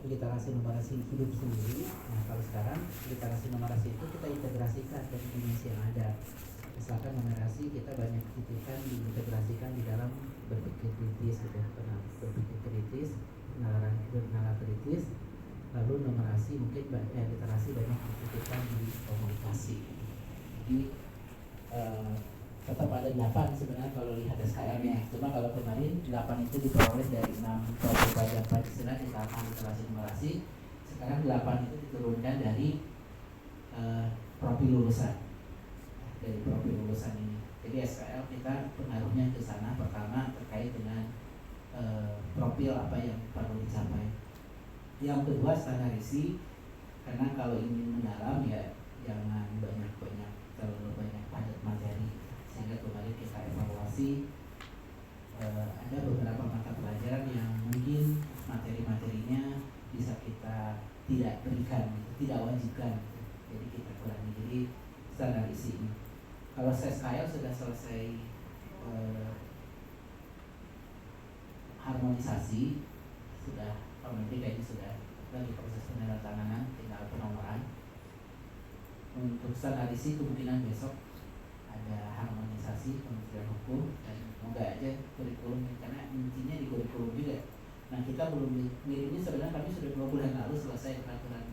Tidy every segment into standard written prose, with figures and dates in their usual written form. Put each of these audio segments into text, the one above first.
literasi numerasi hidup sendiri. Nah, kalau sekarang literasi numerasi itu kita integrasikan ke dimensi yang ada. Misalkan numerasi kita banyak titipkan diintegrasikan di dalam berpikir kritis gitu, berpikir kritis, bernalar kritis. Lalu numerasi mungkin literasi banyak dititipkan di komunikasi. Jadi tetap ada 8 sebenarnya kalau lihat SKM-nya. Cuma kalau kemarin 8 itu diperoleh dari 6 profil pelajaran Pancasila di tahap literasi numerasi. Sekarang 8 itu diturunkan dari profil lulusan. Dari profil lulusan ini. Jadi SKL kita pengaruhnya ke sana. Pertama terkait dengan profil apa yang perlu dicapai. Yang kedua standarisasi, karena kalau ingin mendalam ya jangan banyak-banyak, terlalu banyak padat materi. Sehingga kemarin kita evaluasi ada beberapa mata pelajaran yang mungkin materi-materinya bisa kita tidak berikan, tidak wajibkan, jadi kita kurangi. Jadi standarisasi ini. Kalau SKL sudah selesai harmonisasi, sudah pemerintah kayaknya sudah lagi proses penandatanganan, tinggal penomoran. Untuk standarisasi kemungkinan besok ada harmonisasi Kementerian Hukum dan semoga aja kurikulum, karena intinya di kurikulum juga. Nah, kita belum ngirimnya, sebenarnya kami sudah 2 bulan lalu selesai peraturan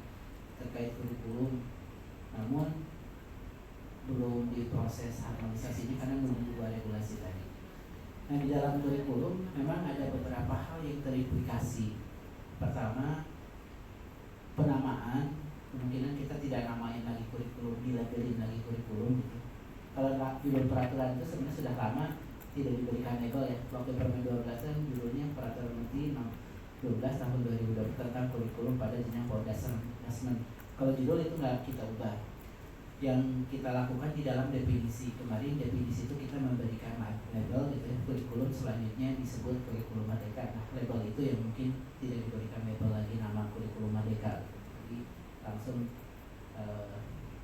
terkait kurikulum, namun belum diproses harmonisasinya karena menunggu 2 regulasi tadi. Nah, di dalam kurikulum memang ada beberapa hal yang teraplikasi. Pertama, penamaan, kemungkinan kita tidak namain lagi kurikulum, dilabelin lagi kurikulum gitu. Kalau judul peraturan itu sebenarnya sudah lama tidak diberikan label ya. Waktu Permen 12 kan judulnya Peraturan Menteri 12 tahun 2020 tentang kurikulum pada jenjang pondasi asesmen. Kalau judul itu nggak kita ubah. Yang kita lakukan di dalam definisi kemarin, definisi itu kita memberikan label gitu ya, kurikulum selanjutnya disebut kurikulum merdeka. Nah, label itu yang mungkin tidak diberikan label lagi nama kurikulum merdeka. Jadi langsung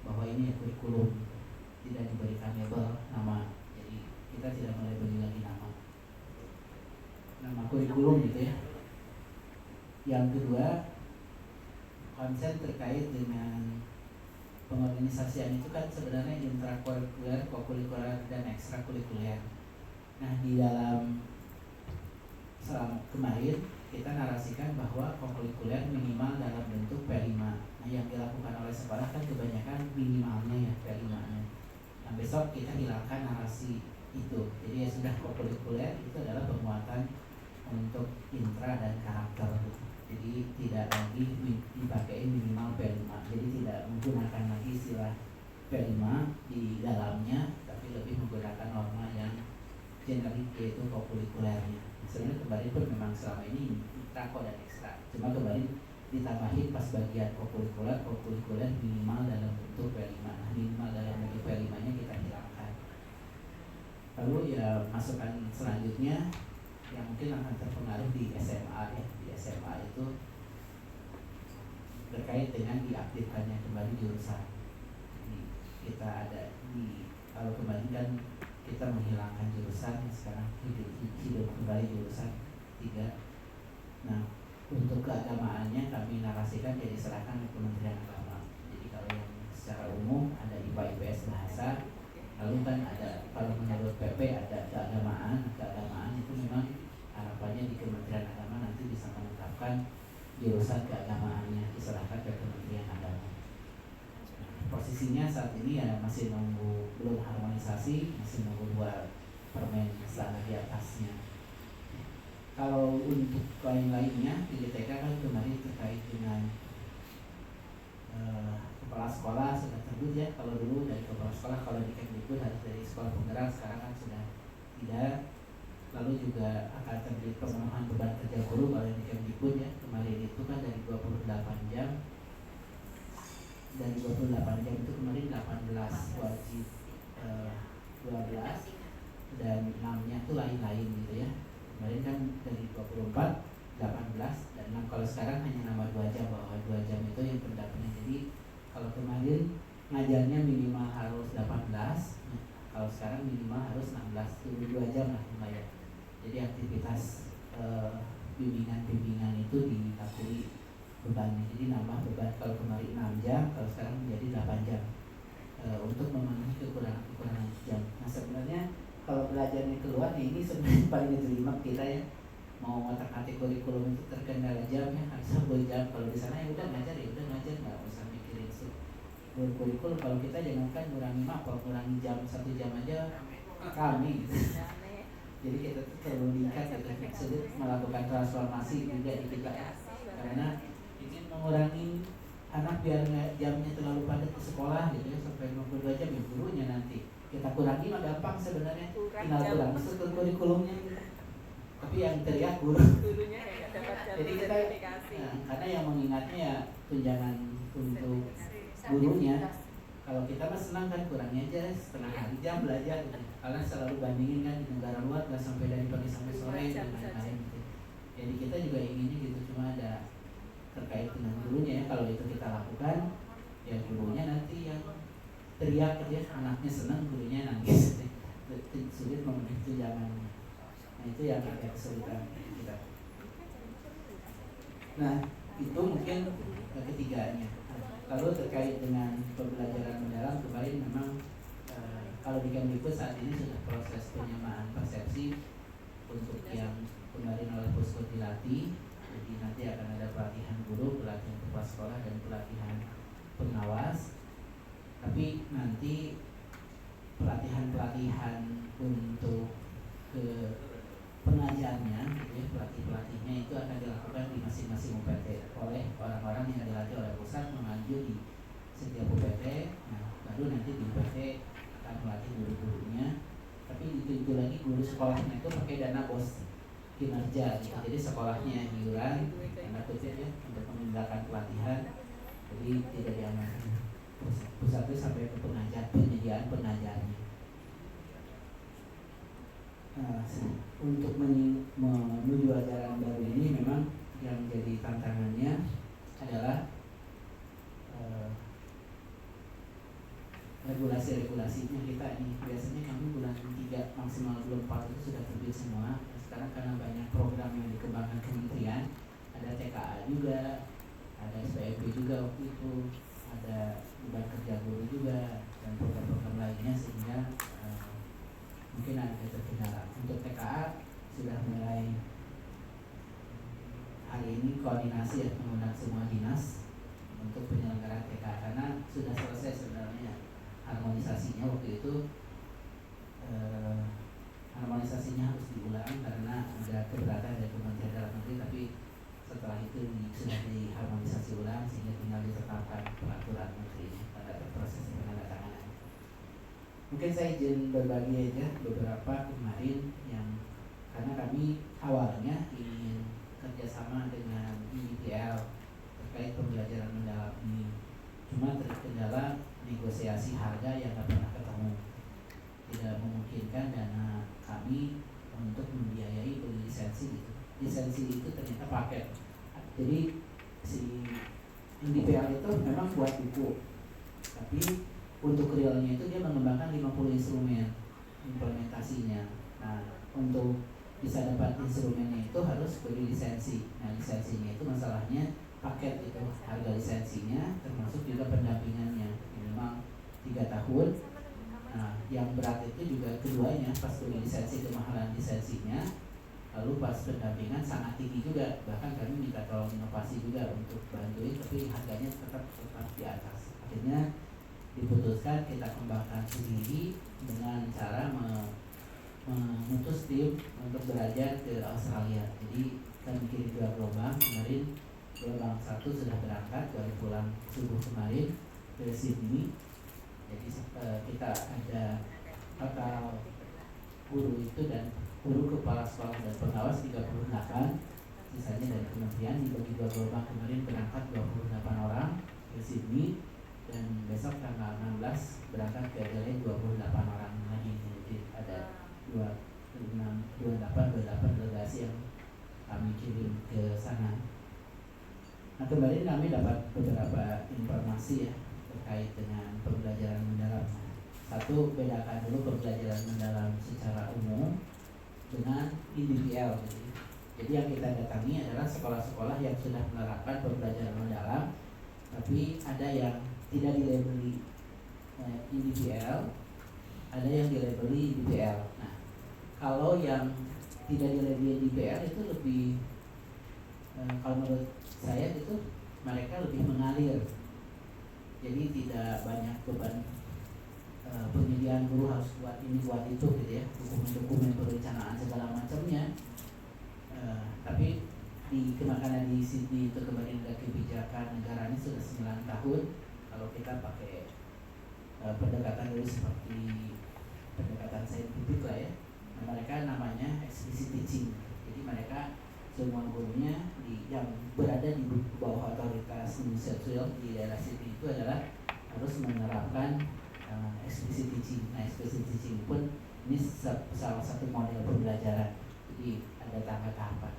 bahwa ini ya kurikulum, tidak diberikan label nama. Jadi kita tidak melabeli lagi nama kurikulum gitu ya. Yang kedua, konsep terkait dengan pengorganisasian itu kan sebenarnya intrakurikuler, kokurikuler, dan ekstrakurikuler. Nah, di dalam selama kemarin kita narasikan bahwa kokurikuler minimal dalam bentuk P5. Nah, yang dilakukan oleh sekolah kan kebanyakan minimalnya ya P5-nya. Nah, besok kita hilangkan narasi itu. Jadi ya sudah, kokurikuler itu adalah penguatan untuk intra dan karakter. Jadi tidak lagi dipakai minimal P5. Jadi tidak menggunakan lagi istilah P5 di dalamnya, tapi lebih menggunakan norma yang generik, yaitu kokurikulernya. Sebenarnya kemarin pun memang selama ini intra dan ekstra. Cuma kemarin ditambahin pas bagian kokurikuler minimal dalam bentuk P5. Nah, minimal dalam bentuk P5-nya kita hilangkan. Lalu ya masukan selanjutnya yang mungkin akan terpengaruh di SMA ya. Di SMA itu terkait dengan diaktifkannya kembali jurusan. Jadi kita ada di, kalau kemarin kan kita menghilangkan jurusan, sekarang hidup kembali jurusan 3. Nah, untuk keagamaannya kami narasikan jadi serahkan ke Kementerian Agama. Jadi kalau yang secara umum ada IPA, IPS, bahasa. Lalu kan ada, kalau menurut PP ada keagamaan itu memang harapannya di Kementerian Agama nanti bisa menetapkan jurusan keagamaannya, diserahkan ke Kementerian Agama. Posisinya saat ini ya masih nunggu, belum harmonisasi, masih nunggu 2 permen setelah di atasnya. Kalau untuk lain-lainnya di GTK kan kemarin terkait dengan kepala sekolah sudah terbit ya. Kalau dulu dari kepala sekolah, kalau di Kemdikbud harus dari sekolah penggerak, sekarang kan sudah tidak. Lalu juga akan terbit pemenuhan beban kerja guru kalau di Kemdikbud ya. Kemarin itu kan dari 28 jam. Dari 28 jam itu kemarin 18 wajib 12 dan 6-nya itu lain-lain gitu ya. Kemarin kan dari 24, 18 dan 6. Kalau sekarang hanya nambah 2 jam, bahwa 2 jam itu yang pendapatnya. Jadi kalau kemarin ngajarnya minimal harus 18, kalau sekarang minimal harus 16, itu 2 jam lah lumayan. Jadi aktivitas bimbingan itu diakui bebannya, jadi nambah beban. Kalau kemarin 6 jam, kalau sekarang menjadi 8 jam untuk memenuhi kekurangan jam. Nah sebenarnya kalau belajarnya keluar ini sebenarnya paling diterima kita ya. Mau ngotak-ngatik kurikulum itu terkendala jam ya, harus 10 jam. Kalau di sana ya udah ngajar, nggak usah mikirin sih kurikulum. Kalau kita jangankan ngurangi mapel, ngurangi jam 1 jam aja kami gitu. Jadi kita tuh terlalu diikat gitu, sulit melakukan transformasi juga di kita ya. Karena ingin mengurangi anak biar jamnya terlalu padat di sekolah gitu ya, sampai 52 jam ya gurunya nanti kita kurangi mah gampang sebenarnya, tinggal kurangi struktur kurikulumnya gitu. Tapi yang teriak gurunya ya dapat jam. Jadi kita karena yang mengingatnya ya tunjangan untuk gurunya. Kalau kita mah senang kan kurangnya aja setengah hari jam belajar gitu. Karena selalu bandingin kan di negara luar nggak sampai dari pagi sampai sore dan lain-lain gitu. Jadi kita juga inginnya gitu, cuma ada terkait dengan gurunya ya. Kalau itu kita lakukan ya gurunya nanti yang teriak gitu ya, anaknya senang gurunya nangis. Sulit memenuhi tunjangannya. Nah itu yang agak kesulitan kita. Nah itu mungkin ketiganya. Lalu terkait dengan pembelajaran mendalam, kemarin memang kalau di Kemdikbud saat ini sudah proses penyamaan persepsi untuk yang kemarin oleh Pusko dilatih. Jadi nanti akan ada pelatihan guru, pelatihan kepala sekolah, dan pelatihan pengawas. Tapi nanti pelatihan untuk ke pengajarnya, gitu ya, pelatihnya itu akan dilakukan di masing-masing UPT oleh orang-orang yang dilatih oleh pusat, mengajar di setiap UPT. Nah, baru nanti di UPT akan melatih guru-gurunya. Tapi itu lagi guru sekolahnya itu pakai dana bos kinerja gitu. Jadi sekolahnya iuran, tanda kutip ya, untuk memindahkan pelatihan. Jadi tidak diamankan pusat itu sampai ke pengajar, penyediaan pengajarnya. Untuk menuju ajaran baru ini memang yang jadi tantangannya adalah regulasi-regulasinya kita ini. Biasanya kami bulan 3 maksimal bulan 4 itu sudah terbit semua. Sekarang karena banyak program yang dikembangkan kementerian, ada TKA juga, ada SPMP juga waktu itu, ada beban kerja guru juga, dan program-program lainnya, sehingga mungkin ada terkendala. Untuk TKA sudah mulai hari ini koordinasi ya, mengundang semua dinas untuk penyelenggaraan TKA, karena sudah selesai sebenarnya harmonisasinya waktu itu. Harmonisasinya harus diulang karena ada keberatan dari Kementerian Dalam Negeri, tapi setelah itu sudah diharmonisasi ulang sehingga tinggal ditetapkan peraturan menterinya pada proses penandatanganan. Mungkin saya izin berbagi aja beberapa kemarin yang, karena kami awalnya ingin kerjasama dengan IPL terkait pembelajaran mendalam ini, cuma terkendala negosiasi harga yang tidak pernah ketemu, tidak memungkinkan dana kami untuk membiayai beli lisensi gitu. Lisensi itu ternyata paket. Jadi si IPL itu memang buat buku, tapi untuk realnya itu dia mengembangkan 50 instrumen implementasinya. Nah, untuk bisa dapat instrumennya itu harus beli lisensi. Nah, lisensinya itu masalahnya paket itu, harga lisensinya termasuk juga pendampingannya minimal 3 tahun. Nah, yang berat itu juga keduanya, pas beli lisensi kemahalan lisensinya, lalu pas pendampingan sangat tinggi juga. Bahkan kami minta tolong inovasi juga untuk bantuin, tapi harganya tetap di atas. Akhirnya diputuskan kita kembangkan sendiri dengan cara mengutus tim untuk belajar ke Australia. Jadi kami kirim 2 gelombang. Kemarin gelombang 1 sudah berangkat, baru pulang subuh kemarin ke Sydney. Jadi kita ada total guru itu dan guru kepala sekolah dan pengawas 38, sisanya dari kementerian. Dibagi 2 gelombang, kemarin berangkat 28 orang ke Sydney, dan besok tanggal 16 berangkat ke Adelaide 28 orang lagi. Jadi ada 28 delegasi yang kami kirim ke sana. Nah, kemarin kami dapat beberapa informasi ya terkait dengan pembelajaran mendalam. Satu, bedakan dulu pembelajaran mendalam secara umum dengan individual. Jadi Jadi yang kita datangi adalah sekolah-sekolah yang sudah menerapkan pembelajaran mendalam, tapi ada yang tidak dilabeli IDPL, ada yang dilabeli DPL. Nah, kalau yang tidak dilabeli DPL itu lebih, kalau menurut saya itu mereka lebih mengalir. Jadi tidak banyak beban penyediaan guru harus buat ini buat itu gitu ya, dokumen-dokumen perencanaan segala macamnya. Tapi karena di Sydney itu kembali ke kebijakan negaranya sudah 9 tahun. Kalau kita pakai pendekatan dulu seperti pendekatan saintifik lah ya, nah, mereka namanya explicit teaching. Jadi mereka semua gurunya yang berada di bawah otoritas New South Wales di daerah Sydney itu adalah harus menerapkan explicit teaching. Nah, explicit teaching pun ini salah satu model pembelajaran. Jadi ada tahap-tahapan.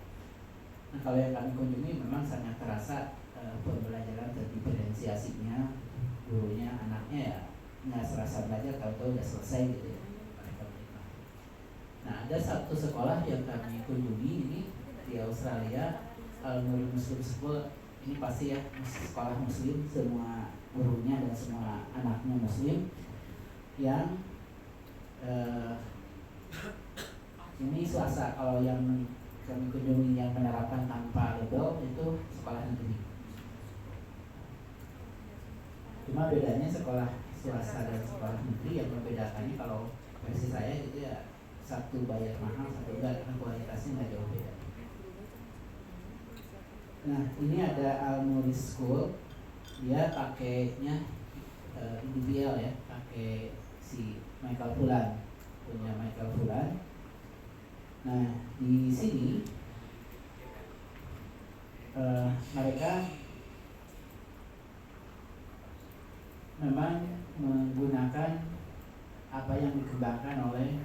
Nah, kalau yang kami kunjungi memang sangat terasa pembelajaran terdiferensiasinya, gurunya, anaknya ya nggak serasa belajar, tahu-tahu udah selesai gitu ya. Mereka menikmati. Nah, ada satu sekolah yang kami kunjungi ini di Australia, Al-Nur Muslim School. Ini pasti ya sekolah Muslim, semua gurunya dan semua anaknya Muslim. Yang ini swasta. Kalau yang kami kunjungi yang menerapkan tanpa label itu sekolah negeri. Cuma bedanya sekolah swasta dan sekolah negeri yang membedakannya kalau versi saya itu ya satu bayar mahal, satu enggak, karena kualitasnya nggak jauh beda. Nah, ini ada Al-Nur School, dia pakainya IDPL ya, pakai si Michael Fullan, punya Michael Fullan. Nah, di sini mereka memang menggunakan apa yang dikembangkan oleh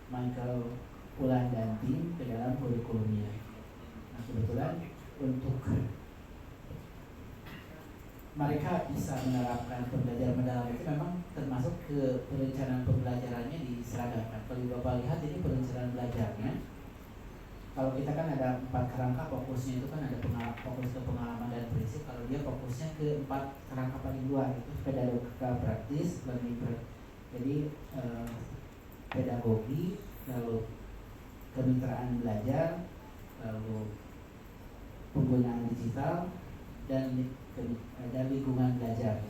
Michael Fullan dan tim ke dalam kurikulumnya. Nah, kebetulan untuk mereka bisa menerapkan pembelajaran mendalam itu memang termasuk ke perencanaan pembelajarannya diseragamkan. Kalau Bapak lihat ini perencanaan belajarnya, kalau kita kan ada 4 kerangka fokusnya itu kan ada fokus ke pengalaman dan prinsip. Kalau dia fokusnya ke 4 kerangka paling luar, itu pedagogika praktis, jadi pedagogi, lalu kemitraan belajar, lalu penggunaan digital dan lingkungan belajar.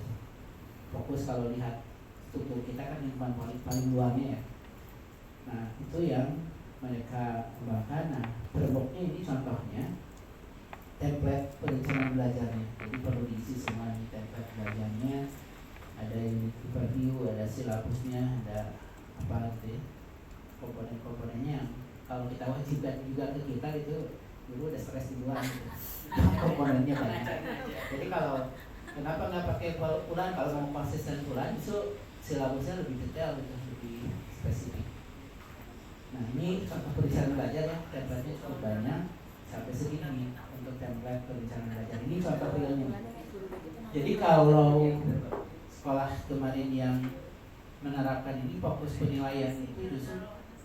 Fokus kalau lihat struktur kita kan lingkungan paling luarnya ya. Nah, itu yang mereka kembangkan. Nah, frameworknya ini contohnya template perencanaan belajarnya. Jadi perlu diisi semua ini template belajarnya. Ada unit overview, ada silabusnya, ada apa gitu ya, komponen-komponennya yang kalau kita wajibkan juga ke kita itu dulu udah stres duluan gitu. Komponennya banyak. Jadi kalau kenapa nggak pakai bulan, kalau mau konsisten bulan itu silabusnya lebih detail gitu, lebih spesifik. Nah, ini contoh perencanaan belajar ya, template-nya cukup banyak sampai segini nih untuk template perencanaan belajar. Ini contoh realnya. Jadi kalau sekolah kemarin yang menerapkan ini fokus penilaian itu justru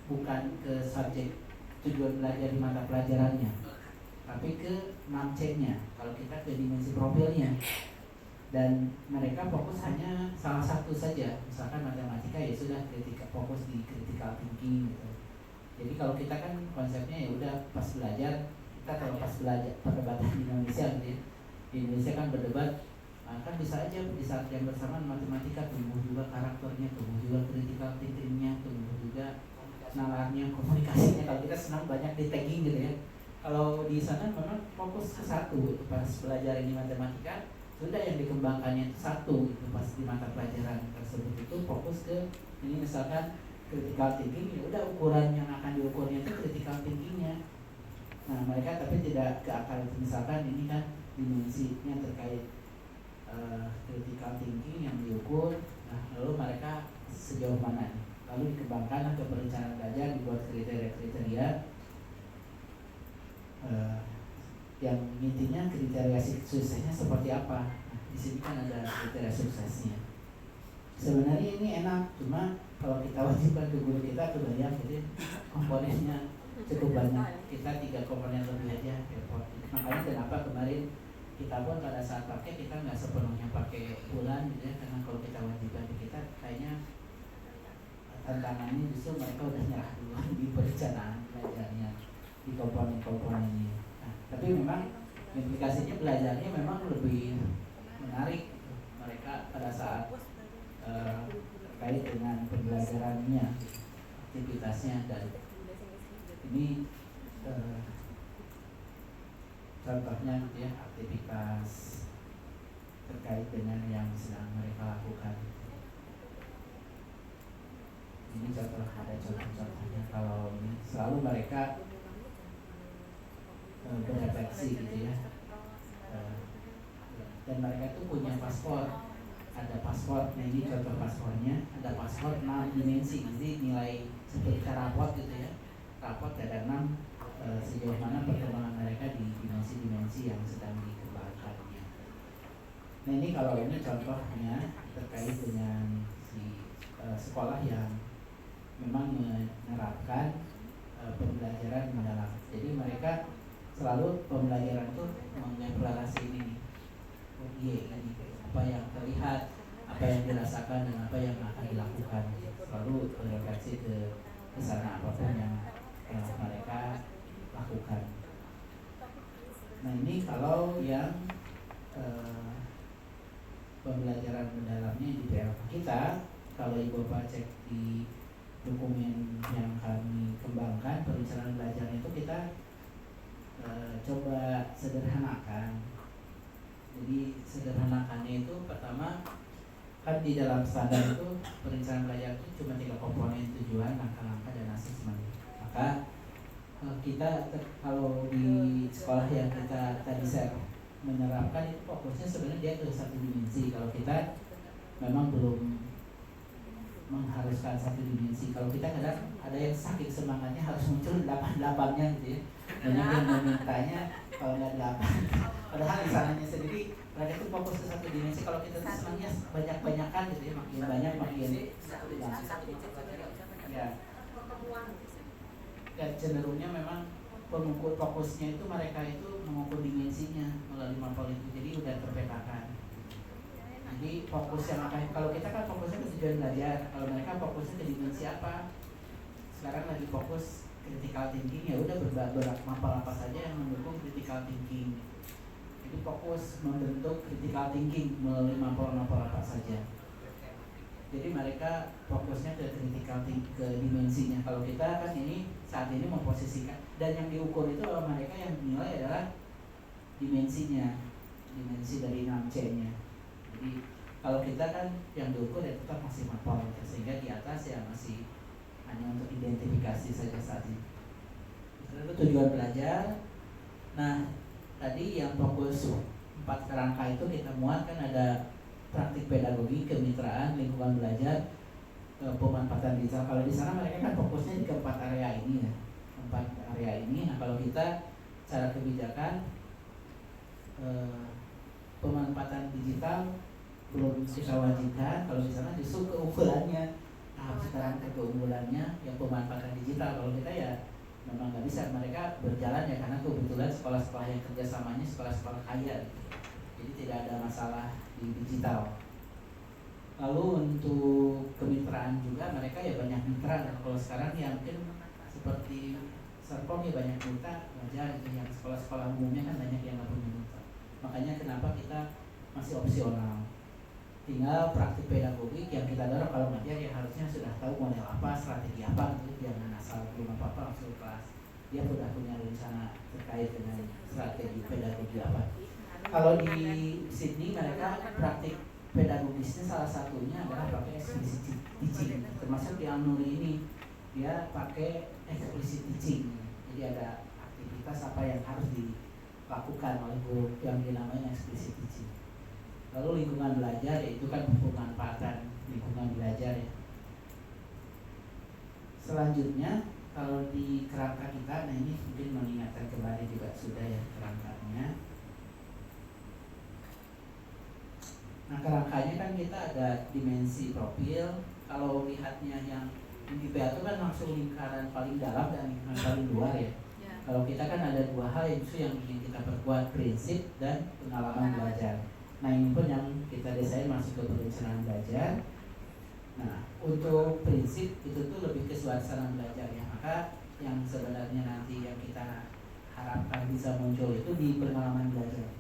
bukan ke subjek tujuan belajar di mata pelajarannya, tapi ke 6C-nya. Kalau kita ke dimensi profilnya. Dan mereka fokus hanya salah satu saja, misalkan matematika ya sudah fokus di critical thinking gitu. Jadi kalau kita kan konsepnya ya udah pas belajar, kita kalau pas belajar perdebatan di Indonesia gitu ya. Di Indonesia kan berdebat, kan bisa aja di saat yang bersamaan matematika tumbuh juga karakternya, tumbuh juga critical thinkingnya, tumbuh juga nalarnya, komunikasinya. Kalau kita senang banyak di tagging gitu ya. Kalau di sana memang fokus ke satu, pas belajar ini matematika sudah yang dikembangkannya itu satu itu pas di mata pelajaran tersebut itu fokus ke ini misalkan critical thinking, ya udah ukuran yang akan diukurnya itu critical thinkingnya. Nah, mereka tapi tidak ke akal itu, misalkan ini kan dimensinya terkait critical thinking yang diukur. Nah, lalu mereka sejauh mana nih? Lalu dikembangkan ke perencanaan belajar, dibuat kriteria-kriteria yang intinya kriteria suksesnya seperti apa. Nah, di sini kan ada kriteria suksesnya. Sebenarnya ini enak, cuma kalau kita wajibkan ke guru kita kebayang jadi komponennya cukup banyak. Kita 3 komponen lebih aja repot. Makanya kenapa kemarin kita pun pada saat pakai kita nggak sepenuhnya pakai bulan gitu ya, karena kalau kita wajibkan di kita kayaknya tantangannya justru mereka udah nyerah duluan di perencanaan belajarnya di komponen-komponen ini. Nah, tapi memang implikasinya belajarnya memang lebih menarik gitu. Mereka pada saat terkait dengan pembelajarannya, aktivitasnya, dan ini contohnya gitu ya, aktivitas terkait dengan yang sedang mereka lakukan. Ini contoh, ada contoh-contohnya. Kalau ini selalu mereka berefleksi gitu ya, dan mereka itu punya paspor, ada paspor. Nah ini contoh paspornya, ada paspor 6 dimensi. Jadi nilai seperti rapot gitu ya, rapot ada 6 sejauh mana perkembangan mereka di dimensi-dimensi yang sedang dikembangkannya. Nah ini kalau ini contohnya terkait dengan si sekolah yang memang menerapkan pembelajaran mendalam. Jadi mereka selalu pembelajaran itu mengeksplorasi ini, ini apa yang terlihat, apa yang dirasakan, dan apa yang akan dilakukan. Selalu berefleksi ke sana apapun yang mereka lakukan. Nah ini kalau yang pembelajaran mendalamnya di PLK kita, kalau Ibu Bapak cek di dokumen yang kami kembangkan, perencanaan belajarnya itu kita coba sederhanakan. Jadi sederhanakannya itu pertama, kan di dalam standar itu perencanaan belajar itu cuma 3 komponen: tujuan, langkah-langkah, dan asesmen. Maka kita kalau di sekolah yang kita tadi saya menerapkan itu fokusnya sebenarnya dia ke 1 dimensi. Kalau kita memang belum mengharuskan 1 dimensi. Kalau kita kadang ada yang sakit semangatnya harus muncul 8-8-nya gitu ya. Banyak yang memintanya kalau nggak 8. Padahal di sananya sendiri mereka itu fokus ke 1 dimensi. Kalau kita tuh senangnya banyak-banyakan gitu ya, makin banyak makin ya cenderungnya memang pengukur fokusnya itu mereka itu mengukur dimensinya melalui mapel itu, jadi udah terpetakan. Jadi fokus yang akan, kalau kita kan fokusnya ke tujuan belajar, kalau mereka fokusnya ke dimensi apa. Sekarang lagi fokus critical thinking, ya udah mapel apa saja yang mendukung critical thinking. Jadi fokus membentuk critical thinking melalui mapel-mapel apa saja. Jadi mereka fokusnya ke critical thinking, ke dimensinya. Kalau kita kan ini saat ini memposisikan, dan yang diukur itu mereka yang dinilai adalah dimensinya, dimensi dari 6C-nya. Jadi kalau kita kan yang diukur ya tetap masih mapel, sehingga di atas ya masih hanya untuk identifikasi saja saat ini. Itu tujuan belajar. Nah tadi yang fokus 4 kerangka itu kita muat kan, ada praktik pedagogi, kemitraan, lingkungan belajar, pemanfaatan digital. Kalau di sana mereka kan fokusnya di keempat area ini ya, 4 area ini. Nah kalau kita cara kebijakan pemanfaatan digital belum kita wajibkan. Kalau di sana justru keunggulannya, sekarang keunggulannya yang pemanfaatan digital. Kalau kita ya memang nggak bisa, mereka berjalan ya karena kebetulan sekolah-sekolah yang kerjasamanya sekolah-sekolah kaya gitu. Jadi tidak ada masalah di digital. Lalu untuk kemitraan juga mereka ya banyak mitra. Dan kalau sekarang ya mungkin seperti Serpong ya banyak mitra, wajar gitu. Yang sekolah-sekolah umumnya kan banyak yang nggak punya mitra. Makanya kenapa kita masih opsional. Tinggal praktik pedagogik yang kita dorong. Kalau ngajar ya harusnya sudah tahu model apa, strategi apa gitu. Jangan asal belum apa-apa langsung kelas. Dia sudah punya rencana terkait dengan strategi pedagogi apa. Kalau di Sydney mereka praktik pedagogisnya salah satunya adalah pakai explicit teaching. Termasuk di Al-Nuri ini dia pakai explicit teaching. Jadi ada aktivitas apa yang harus dilakukan oleh guru yang dinamai explicit teaching. Lalu lingkungan belajar, yaitu kan pemanfaatan lingkungan belajar ya. Selanjutnya kalau di kerangka kita, nah ini mungkin mengingatkan kembali juga sudah ya kerangkanya. Nah kerangkanya kan kita ada dimensi profil. Kalau lihatnya yang IPA itu kan langsung lingkaran paling dalam dan lingkaran paling luar ya. Kalau kita kan ada dua hal yang ingin kita perkuat, prinsip dan pengalaman belajar. Nah ini pun yang kita desain masuk ke perencanaan belajar. Nah untuk prinsip itu tuh lebih ke suasana belajar ya. Maka yang sebenarnya nanti yang kita harapkan bisa muncul itu di pengalaman belajar.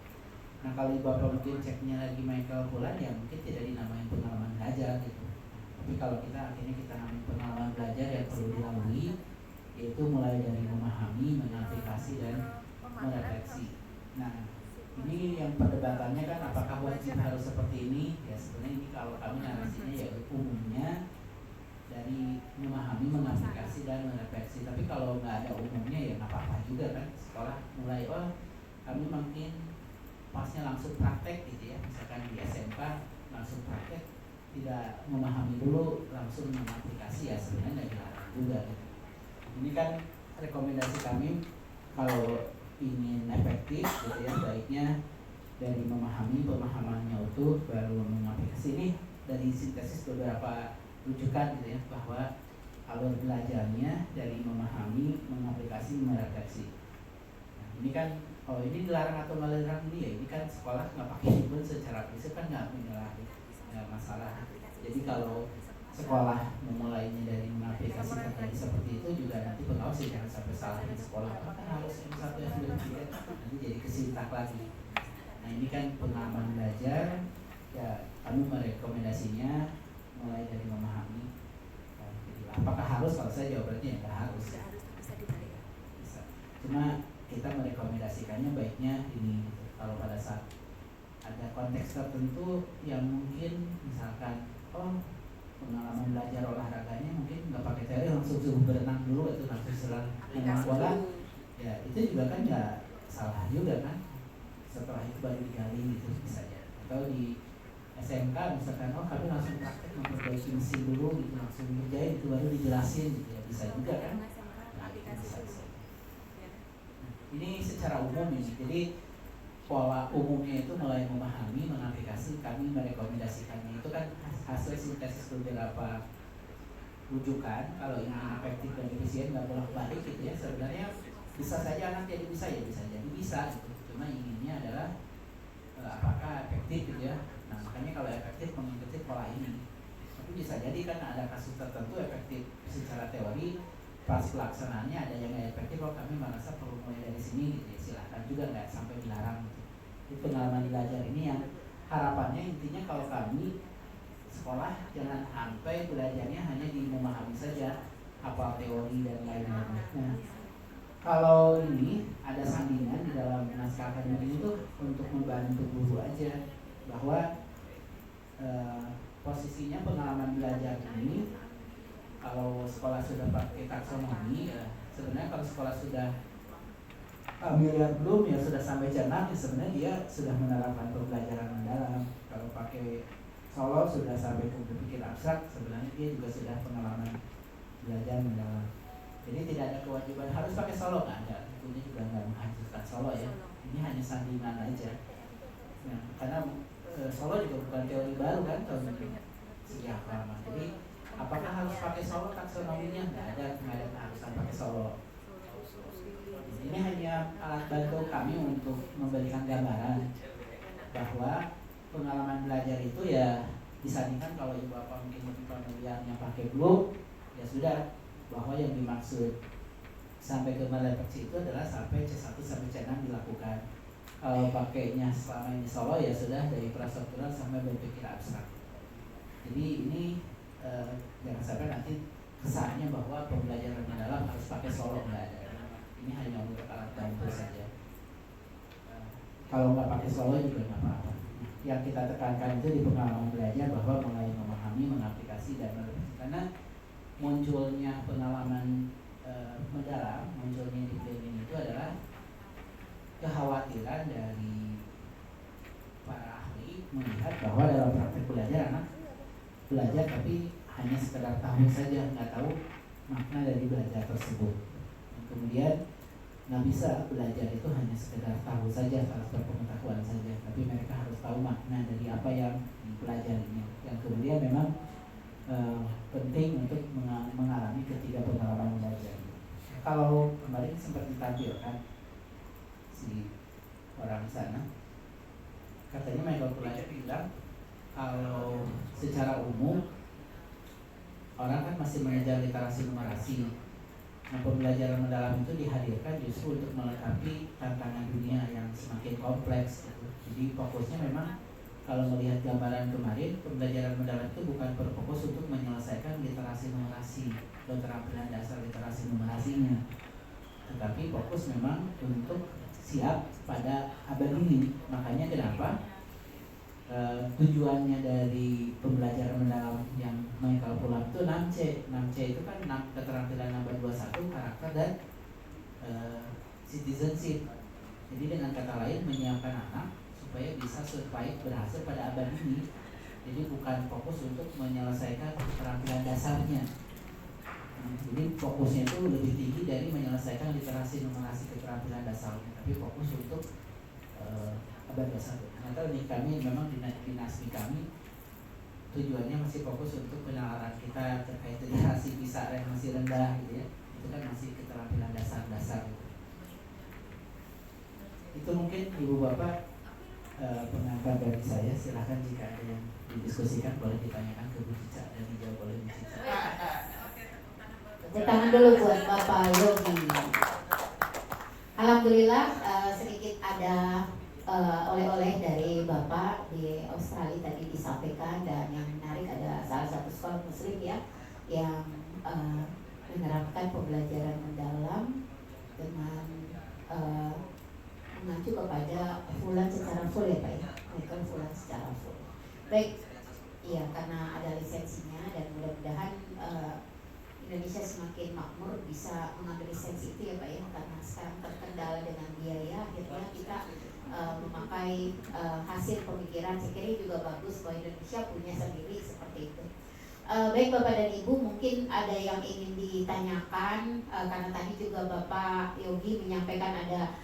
Nah kalau Bapak mungkin ceknya lagi Michael Pollan ya mungkin tidak dinamain pengalaman belajar gitu. Tapi kalau kita akhirnya kita namain pengalaman belajar yang perlu dilalui, yaitu mulai dari memahami, mengaplikasi dan merefleksi. Nah ini yang perdebatannya kan apakah wajib harus seperti ini? Ya sebenarnya ini kalau kami narasinya ya umumnya dari memahami, mengaplikasi dan merefleksi. Tapi kalau nggak ada umumnya ya nggak apa-apa juga kan. Sekolah mulai kami mungkin pasnya langsung praktek gitu ya. Misalkan di SMK langsung praktek, tidak memahami dulu langsung mengaplikasi ya sebenarnya nggak dilarang juga gitu. Ini kan rekomendasi kami kalau ingin efektif gitu ya baiknya dari memahami pemahamannya utuh baru mengaplikasi. Ini dari sintesis beberapa rujukan gitu ya bahwa alur belajarnya dari memahami, mengaplikasi, merefleksi. Nah, ini kan ini dilarang atau melarang ini kan sekolah nggak pakai pun secara prinsip kan nggak menyalahi masalah. Jadi kalau sekolah memulainya dari mengaplikasikan tadi seperti itu juga nanti pengawas jangan sampai salah di sekolah kan harus M1 S2 S3 nanti jadi kesintak lagi. Nah ini kan pengalaman belajar ya kami merekomendasinya mulai dari memahami. Jadi apakah harus? Kalau saya jawabannya nggak harus. Bisa. Cuma kita merekomendasikannya baiknya ini gitu. Kalau pada saat ada konteks tertentu yang mungkin misalkan pengalaman belajar olahraganya mungkin nggak pakai teori langsung suruh berenang dulu atau langsung serang menang bola ya itu juga kan nggak salah juga kan, setelah itu baru digali gitu bisa ya. Atau di SMK misalkan kami langsung praktek memperbaiki mesin dulu gitu langsung ngerjain itu baru dijelasin gitu ya bisa juga kan. Nah, bisa. Nah, ini secara umum ini jadi pola umumnya itu mulai memahami, mengaplikasi, kami merekomendasikannya itu kan hasil sintesis beberapa rujukan. Kalau ingin efektif dan efisien nggak bolak-balik gitu ya sebenarnya bisa saja anak jadi bisa ya bisa jadi bisa gitu. Cuma inginnya adalah apakah efektif gitu ya. Nah makanya kalau efektif mengikuti pola ini. Tapi bisa jadi kan ada kasus tertentu efektif secara teori pas pelaksanaannya ada yang nggak efektif. Kami merasa perlu mulai dari sini gitu ya silahkan juga nggak sampai dilarang gitu. Itu pengalaman belajar ini yang harapannya intinya kalau kami sekolah jangan sampai belajarnya hanya di memahami saja apa teori dan lain-lain. Nah, kalau ini ada sandingan di dalam naskah akademik itu untuk membantu guru aja bahwa posisinya pengalaman belajar ini kalau sekolah sudah pakai taksonomi ya sebenarnya kalau sekolah sudah lihat belum ya sudah sampai C6 ya sebenarnya dia sudah menerapkan pembelajaran mendalam. Kalau pakai Solo sudah sampai ke berpikir abstrak sebenarnya dia juga sudah pengalaman belajar mendalam. Jadi tidak ada kewajiban harus pakai Solo nggak ada. Ini juga nggak menghancurkan Solo ya. Ini hanya sandingan aja. Nah, karena Solo juga bukan teori baru kan tahun ini sejak lama. Jadi apakah harus pakai Solo taksonominya? Nggak ada keharusan pakai Solo. Ini hanya alat bantu kami untuk memberikan gambaran bahwa pengalaman belajar itu ya disandingkan kalau ibu bapak mungkin lebih familiar yang pakai blue ya sudah bahwa yang dimaksud sampai ke merefleksi itu adalah sampai C1 sampai C6 dilakukan. Kalau pakainya selama ini Solo ya sudah dari prastruktural sampai berpikir abstrak. Jadi ini jangan sampai nanti kesannya bahwa pembelajaran mendalam harus pakai Solo, nggak ada. Ini hanya untuk alat bantu saja. Kalau nggak pakai Solo juga nggak apa-apa. Yang kita tekankan itu di pengalaman belajar bahwa mulai memahami, mengaplikasi dan merefleksi. Karena munculnya pengalaman mendalam, munculnya di film itu adalah kekhawatiran dari para ahli melihat bahwa dalam praktek belajar anak belajar tapi hanya sekedar tahu saja, nggak tahu makna dari belajar tersebut. Kemudian nggak bisa belajar itu hanya sekedar tahu saja, transfer pengetahuan saja, tapi mereka harus tahu makna dari apa yang dipelajarinya. Yang kemudian memang penting untuk mengalami ketiga pengalaman belajar. Kalau kemarin sempat ditampilkan si orang sana, katanya Michael Pelajar bilang kalau secara umum orang kan masih mengejar literasi numerasi. Nah, pembelajaran mendalam itu dihadirkan justru untuk melengkapi tantangan dunia yang semakin kompleks. Jadi fokusnya memang kalau melihat gambaran kemarin, pembelajaran mendalam itu bukan berfokus untuk menyelesaikan literasi numerasi atau keterampilan dasar literasi numerasinya, tetapi fokus memang untuk siap pada abad ini. Makanya kenapa tujuannya dari pembelajaran mendalam yang Michael Pulam itu 6C. 6C itu kan 6 keterampilan abad 21, karakter dan citizenship. Jadi dengan kata lain menyiapkan anak supaya bisa survive berhasil pada abad ini. Jadi bukan fokus untuk menyelesaikan keterampilan dasarnya. Jadi fokusnya itu lebih tinggi dari menyelesaikan literasi numerasi keterampilan dasarnya, tapi fokus untuk abad 21. Ternyata di kami memang dinasti kami tujuannya masih fokus untuk penalaran kita terkait literasi bisa yang masih rendah gitu ya. Itu kan masih keterampilan dasar-dasar gitu. Itu mungkin Ibu Bapak pengantar dari saya. Silahkan jika ada yang didiskusikan boleh ditanyakan ke Bu Cica dan dijawab oleh Bu Cica. Tepuk tangan dulu buat Bapak Yogi. Alhamdulillah sedikit ada oleh-oleh dari Bapak di Australia tadi disampaikan, dan yang menarik ada salah satu sekolah muslim ya yang menerapkan pembelajaran mendalam dengan mengacu kepada fulan secara full ya Pak ya, mereka fulan secara full. Baik, iya karena ada lisensinya dan mudah-mudahan Indonesia semakin makmur bisa mengambil lisensi itu ya Pak ya, karena sekarang terkendala dengan biaya, akhirnya kita memakai hasil pemikiran. Saya kira juga bagus bahwa Indonesia punya sendiri seperti itu. Baik Bapak dan Ibu, mungkin ada yang ingin ditanyakan karena tadi juga Bapak Yogi menyampaikan ada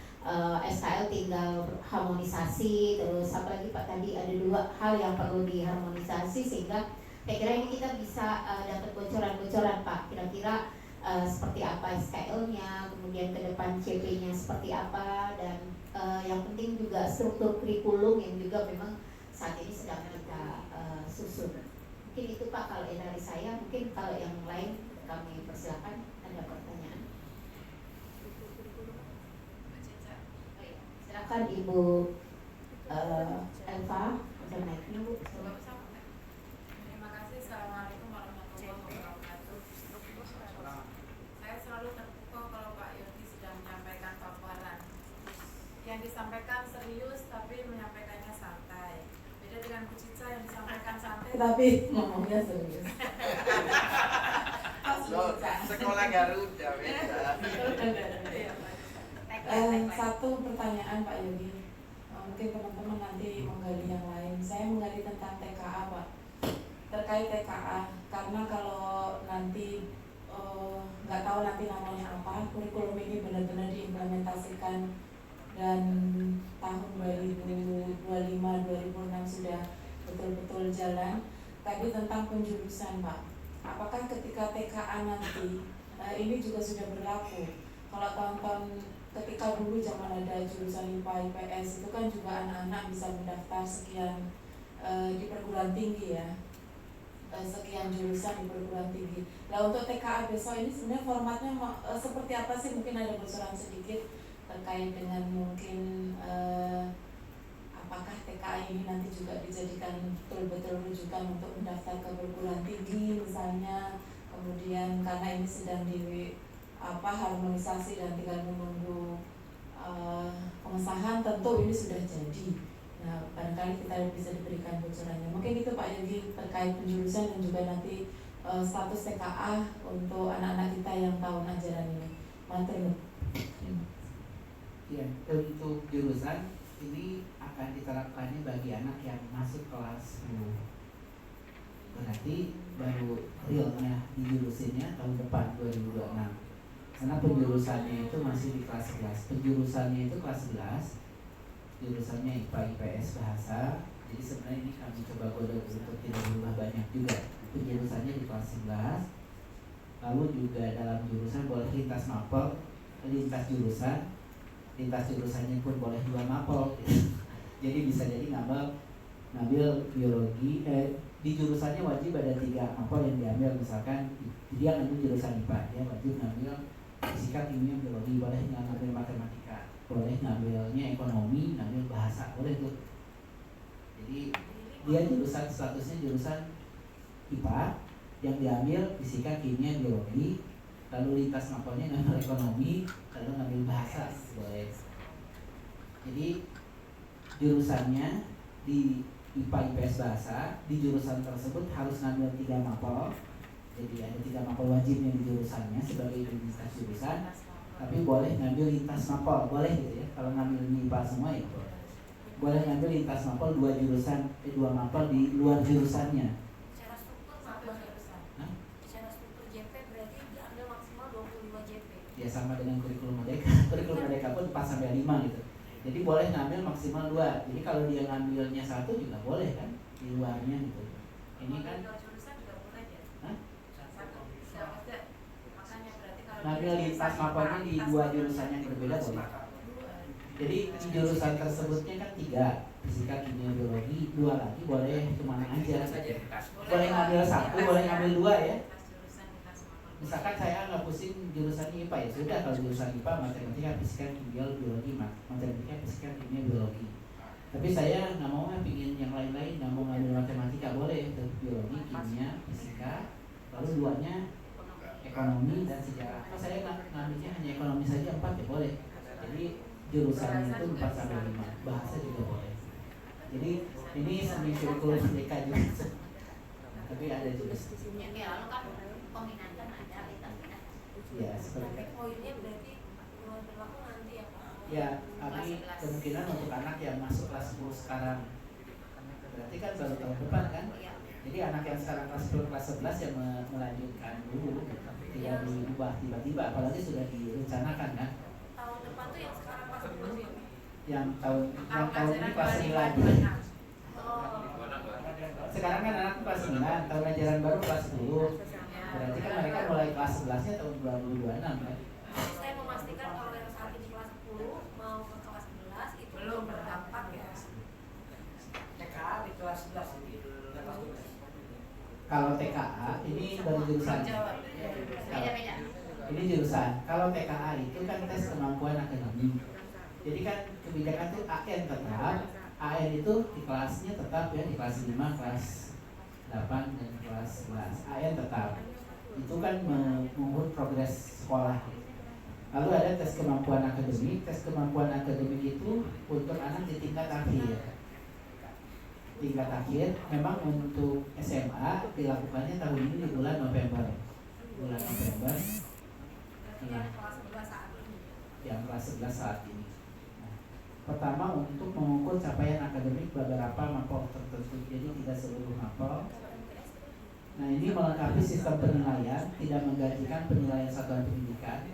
SKL tinggal harmonisasi, terus apalagi Pak tadi ada 2 hal yang perlu diharmonisasi, sehingga saya kira ini kita bisa dapat bocoran-bocoran Pak, kira-kira seperti apa SKL-nya, kemudian ke depan CP-nya seperti apa, dan yang penting juga struktur kurikulum yang juga memang saat ini sedang kita susun. Mungkin itu Pak kalau dari saya, mungkin kalau yang lain kami persilakan ada pertanyaan. Silakan Ibu Elva, ada mic-nya Bu. Terima kasih. Assalamualaikum warahmatullahi wabarakatuh. Saya selalu terpukau kalau Pak Yogi sudah menyampaikan paparan. Yang disampaikan serius tapi menyampaikannya santai. Beda dengan Bu Cica yang disampaikan santai tapi ngomongnya serius. Sekolah Garuda beda. Satu pertanyaan Pak Yogi, mungkin teman-teman nanti menggali yang lain. Saya menggali tentang TKA Pak, terkait TKA, karena kalau nanti nggak tahu nanti namanya apa, kurikulum ini benar-benar diimplementasikan dan tahun 2025-2026 sudah betul-betul jalan. Tadi tentang penjurusan Pak, apakah ketika TKA nanti ini juga sudah berlaku? Kalau tahun-tahun ketika dulu zaman ada jurusan IPA IPS itu kan juga anak-anak bisa mendaftar sekian di perguruan tinggi ya, sekian jurusan di perguruan tinggi. Nah untuk TKA besok ini sebenarnya formatnya seperti apa sih? Mungkin ada bocoran sedikit terkait dengan mungkin apakah TKA ini nanti juga dijadikan betul-betul rujukan untuk mendaftar ke perguruan tinggi misalnya, kemudian karena ini sedang harmonisasi dan tinggal menunggu pengesahan, tentu ini sudah jadi. Nah, barangkali kita bisa diberikan bocorannya. Mungkin itu Pak Yogi terkait penjurusan dan juga nanti status TKA untuk anak-anak kita yang tahun ajaran ini. Mantul. Ya, untuk jurusan ini akan diterapkannya bagi anak yang masuk kelas 10. Berarti baru realnya di jurusannya tahun depan 2026. Karena penjurusannya itu masih di kelas 11. Penjurusannya itu kelas 11. Jurusannya IPA IPS bahasa. Jadi sebenarnya ini kami coba godok untuk tidak berubah banyak juga. Penjurusannya di kelas 11. Lalu juga dalam jurusan boleh lintas mapel, lintas jurusan. Lintas jurusannya pun boleh 2 mapel. Jadi bisa jadi ngambil biologi, di jurusannya wajib ada 3 mapel yang diambil. Misalkan dia ngambil jurusan IPA, dia wajib ngambil fisika, kimia, biologi. Boleh ngambil matematika, boleh ngambilnya ekonomi, ngambil bahasa, boleh tuh. Jadi dia jurusan statusnya jurusan IPA yang diambil fisika, kimia, biologi, lalu lintas mapelnya ngambil ekonomi, lalu ngambil bahasa, boleh. Jadi jurusannya di IPA IPS bahasa, di jurusan tersebut harus ngambil 3 mapel. Jadi ada 3 mapel wajibnya di jurusannya sebagai lintas jurusan, tapi boleh ngambil lintas mapel, boleh gitu ya. Kalau ngambil IPA semua ya boleh ngambil lintas mapel 2 jurusan, 2 mapel di luar jurusannya. Secara struktur mapel jurusan. Secara struktur JP berarti diambil maksimal 25 JP. Ya sama dengan kurikulum merdeka. Kurikulum merdeka pun 4 sampai 5 gitu. Jadi boleh ngambil maksimal 2. Jadi kalau dia ngambilnya 1 juga boleh kan di luarnya gitu. Ini kan jurusan juga boleh ya. Satu. Makanya berarti kalau ngambil lintas mapelnya di 2 jurusan yang berbeda boleh. Jadi di jurusan tersebutnya kan 3, fisika, kimia, biologi, 2 lagi boleh kemana aja. Boleh ngambil 1, boleh ngambil 2 ya. Misalkan saya nggak pusing jurusan IPA ya sudah, kalau jurusan IPA matematika, fisika, kimia, biologi, matematika, fisika, kimia, biologi. Tapi saya nggak mau pingin yang lain-lain, nggak mau ngambil matematika, boleh itu biologi, kimia, fisika, lalu 2-nya ekonomi dan sejarah. Kalau saya ngambilnya hanya ekonomi saja 4 ya boleh. Jadi jurusannya itu 4 sampai 5, bahasa juga boleh. Jadi ini semi kurikulum merdeka juga. Tapi ada jurusan. Ya, lalu kan peminatan ada lintas minat. Ya seperti itu. poinnya berarti mulai berlaku nanti ya Pak. Ya, kami kemungkinan untuk anak yang masuk kelas 10 sekarang. Berarti kan baru tahun depan kan? Jadi anak yang sekarang kelas 10, kelas 11 yang melanjutkan dulu, tidak diubah tiba-tiba, apalagi sudah direncanakan kan? Tahun depan tuh yang sekarang kelas 10 ya? Yang tahun ini kelas 9. Sekarang kan anak kelas 9, tahun ajaran baru kelas 10. Berarti kan mereka mulai kelas 11-nya tahun 2026 kan? Saya memastikan kalau yang saat ini kelas 10 mau ke kelas 11 itu belum berdampak ya. TKA di kelas 11 ini. Kalau TKA ini baru jurusan. Beda-beda. Ini jurusan. Kalau TKA itu kan tes kemampuan akademik. Jadi kan kebijakan itu AN tetap. AN itu di kelasnya tetap ya, di kelas 5, kelas 8 dan kelas 11. AN tetap. Itu kan mengukur progres sekolah. Lalu ada tes kemampuan akademik. Tes kemampuan akademik itu untuk anak di tingkat akhir. Tingkat akhir memang untuk SMA dilakukannya tahun ini di bulan November. Bulan November. Yang kelas 11 saat ini. Yang kelas 11 saat ini. Nah, pertama untuk mengukur capaian akademik beberapa mapel tertentu. Jadi tidak seluruh mapel. Nah ini melengkapi sistem penilaian, tidak menggantikan penilaian satuan pendidikan.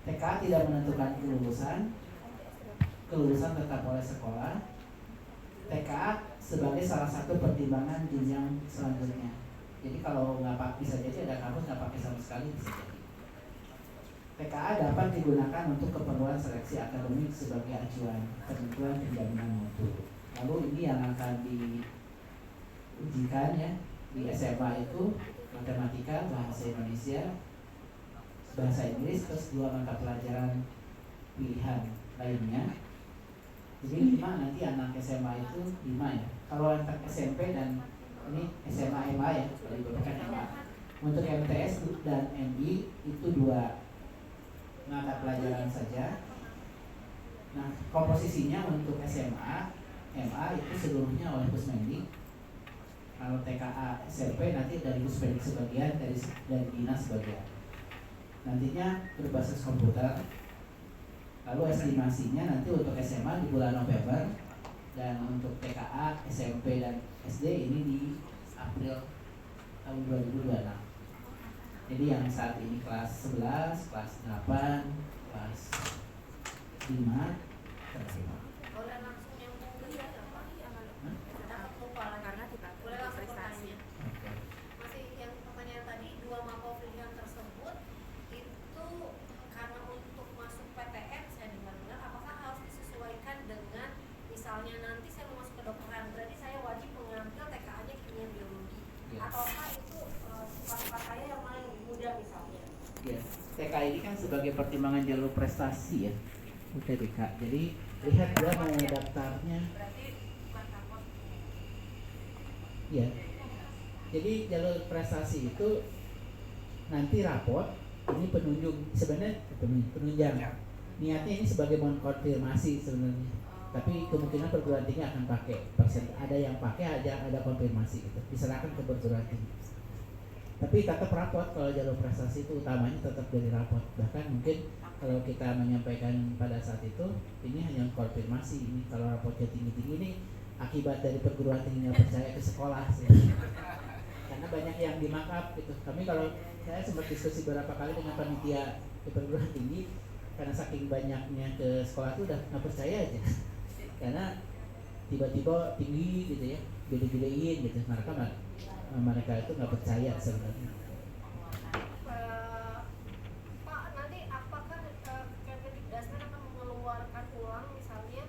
TKA tidak menentukan kelulusan. Kelulusan tetap oleh sekolah. TKA sebagai salah satu pertimbangan jenjang selanjutnya. Jadi kalau nggak pakai, bisa jadi ada kampus nggak pakai sama sekali, bisa jadi. TKA dapat digunakan untuk keperluan seleksi akademik sebagai acuan penentuan penjaminan mutu. Lalu ini yang akan diujikan ya di SMA itu matematika, bahasa Indonesia, bahasa Inggris, terus 2 mata pelajaran pilihan lainnya. Jadi 5 nanti anak SMA itu 5 ya. Kalau anak SMP dan ini SMA MA ya, kalau diberikan MA. Untuk MTS dan MI itu 2 mata pelajaran saja. Nah komposisinya untuk SMA, MA itu seluruhnya oleh Pusmendik. Kalau TKA SMP nanti dari Pusmendik sebagian, dari dinas sebagian. Nantinya berbasis komputer. Lalu estimasinya nanti untuk SMA di bulan November dan untuk TKA, SMP dan SD ini di April tahun 2026. Jadi yang saat ini kelas 11, kelas 8, kelas 5 terima. Boleh langsung yang kuliah ya Pak? misalnya nanti saya mau masuk kedokteran, berarti saya wajib mengambil TKA-nya kimia biologi. Iya. Atau apa itu suka-suka saya yang mana yang mudah misalnya. Ya, TK ini kan sebagai pertimbangan jalur prestasi ya, UTBK. Jadi lihat dia mau daftarnya. Berarti bukan rapor. Ya. Jadi jalur prestasi itu nanti raport ini sebenarnya penunjang. Niatnya ini sebagai mengkonfirmasi sebenarnya. Tapi kemungkinan perguruan tinggi akan pakai ada yang pakai ada konfirmasi gitu. Diserahkan ke perguruan tinggi. Tapi tetap raport, kalau jalur prestasi itu utamanya tetap dari raport. Bahkan mungkin kalau kita menyampaikan pada saat itu ini hanya konfirmasi. Ini kalau raportnya tinggi-tinggi ini akibat dari perguruan tinggi nggak percaya ke sekolah sih. Karena banyak yang di-markup gitu. Kalau saya sempat diskusi beberapa kali dengan panitia di perguruan tinggi, karena saking banyaknya ke sekolah itu udah nggak percaya aja. Karena tiba-tiba tinggi gitu ya, gede-gedein gitu. Mereka itu nggak percaya sebenarnya. Pak, nanti apakah Kemdikbudristek akan mengeluarkan ulang misalnya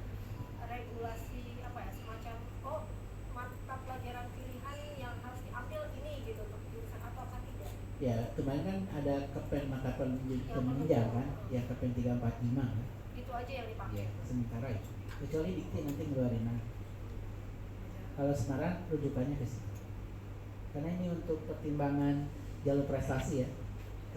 regulasi semacam mata pelajaran pilihan yang harus diambil ini gitu untuk jurusan ataukah tidak? Ya, kemarin kan ada Kepen mata penunjang kan, yang Kepen 345 kan. Itu aja yang dipakai. Ya, sementara itu. Kecuali Dikti nanti ngeluarin lagi. Kalau Semarang rujukannya ke situ. Karena ini untuk pertimbangan jalur prestasi ya.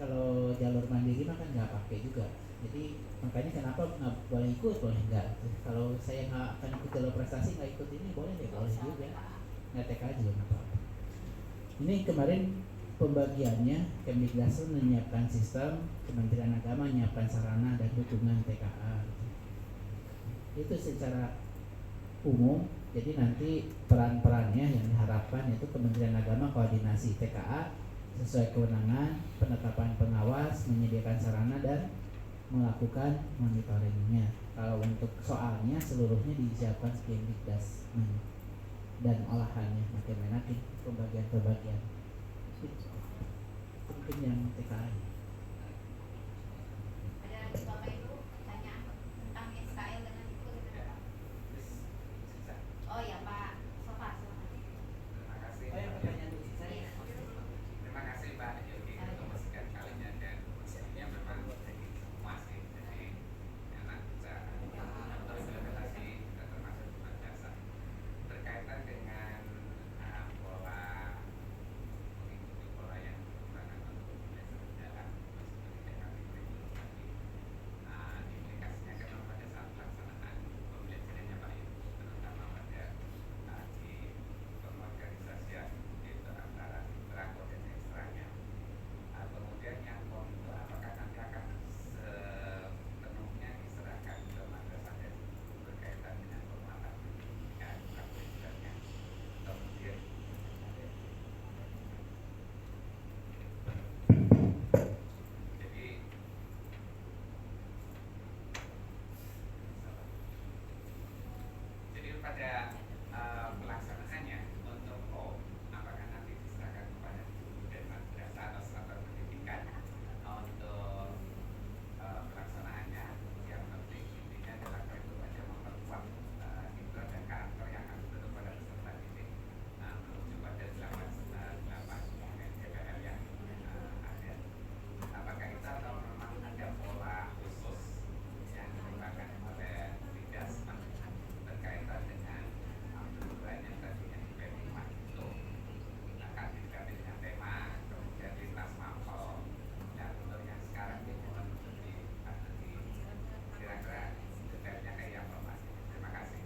Kalau jalur mandiri mah kan nggak pakai juga. Jadi makanya kenapa nggak boleh ikut, boleh nggak. Kalau saya nggak akan ikut jalur prestasi, nggak ikut ini boleh deh, boleh juga. Nggak TK juga nggak apa-apa. Ini kemarin pembagiannya Kemdikbudristek menyiapkan sistem, Kementerian Agama menyiapkan sarana dan dukungan TKA. Itu secara umum. Jadi nanti peran-perannya yang diharapkan yaitu Kementerian Agama koordinasi TKA sesuai kewenangan, penetapan pengawas, menyediakan sarana dan melakukan monitoringnya. Kalau untuk soalnya seluruhnya disiapkan Kemdikbudristek dan olahannya bagaimana pembagian. Itu mungkin yang TKA. Ada Bapak Ibu pertanyaan tentang SKL dengan itu gimana Pak? Oh ya Pak Sofa, silakan. Terima kasih. Oh, yang pertanyaan itu saya. Terima kasih Pak Yogi untuk sekian kalinya dan yang memang masih jadi anak bisa implementasi termasuk madrasah berkaitan dengan pola mengikuti pola yang digunakan untuk belajar berjalan seperti TKP implikasinya kan pada saat pelaksanaan pembelajarannya Pak Yogi, terutama pada di pengorganisasian itu antara interakor dan ekstranya. Kemudian yang itu apakah nanti akan sepenuhnya diserahkan ke madrasah dan berkaitan dengan penguatan pendidikan aktivitasnya. Kemudian jadi pada pelaksanaannya untuk apakah nanti diserahkan kepada guru dan madrasah atau satuan pendidikan untuk pelaksanaannya, yang penting intinya adalah itu aja memperkuat itu dan karakter yang akan dibentuk pada peserta didik menuju pada 8 DPR yang ada. Apakah itu atau memang ada pola khusus yang digunakan oleh Dikbudristek berkaitan dengan perubahan yang tadinya di P5 itu akan diganti dengan tema, kemudian lintas mapel, dan untuk yang sekarang ini menjadi kira-kira detailnya kayak apa Mas? Terima kasih.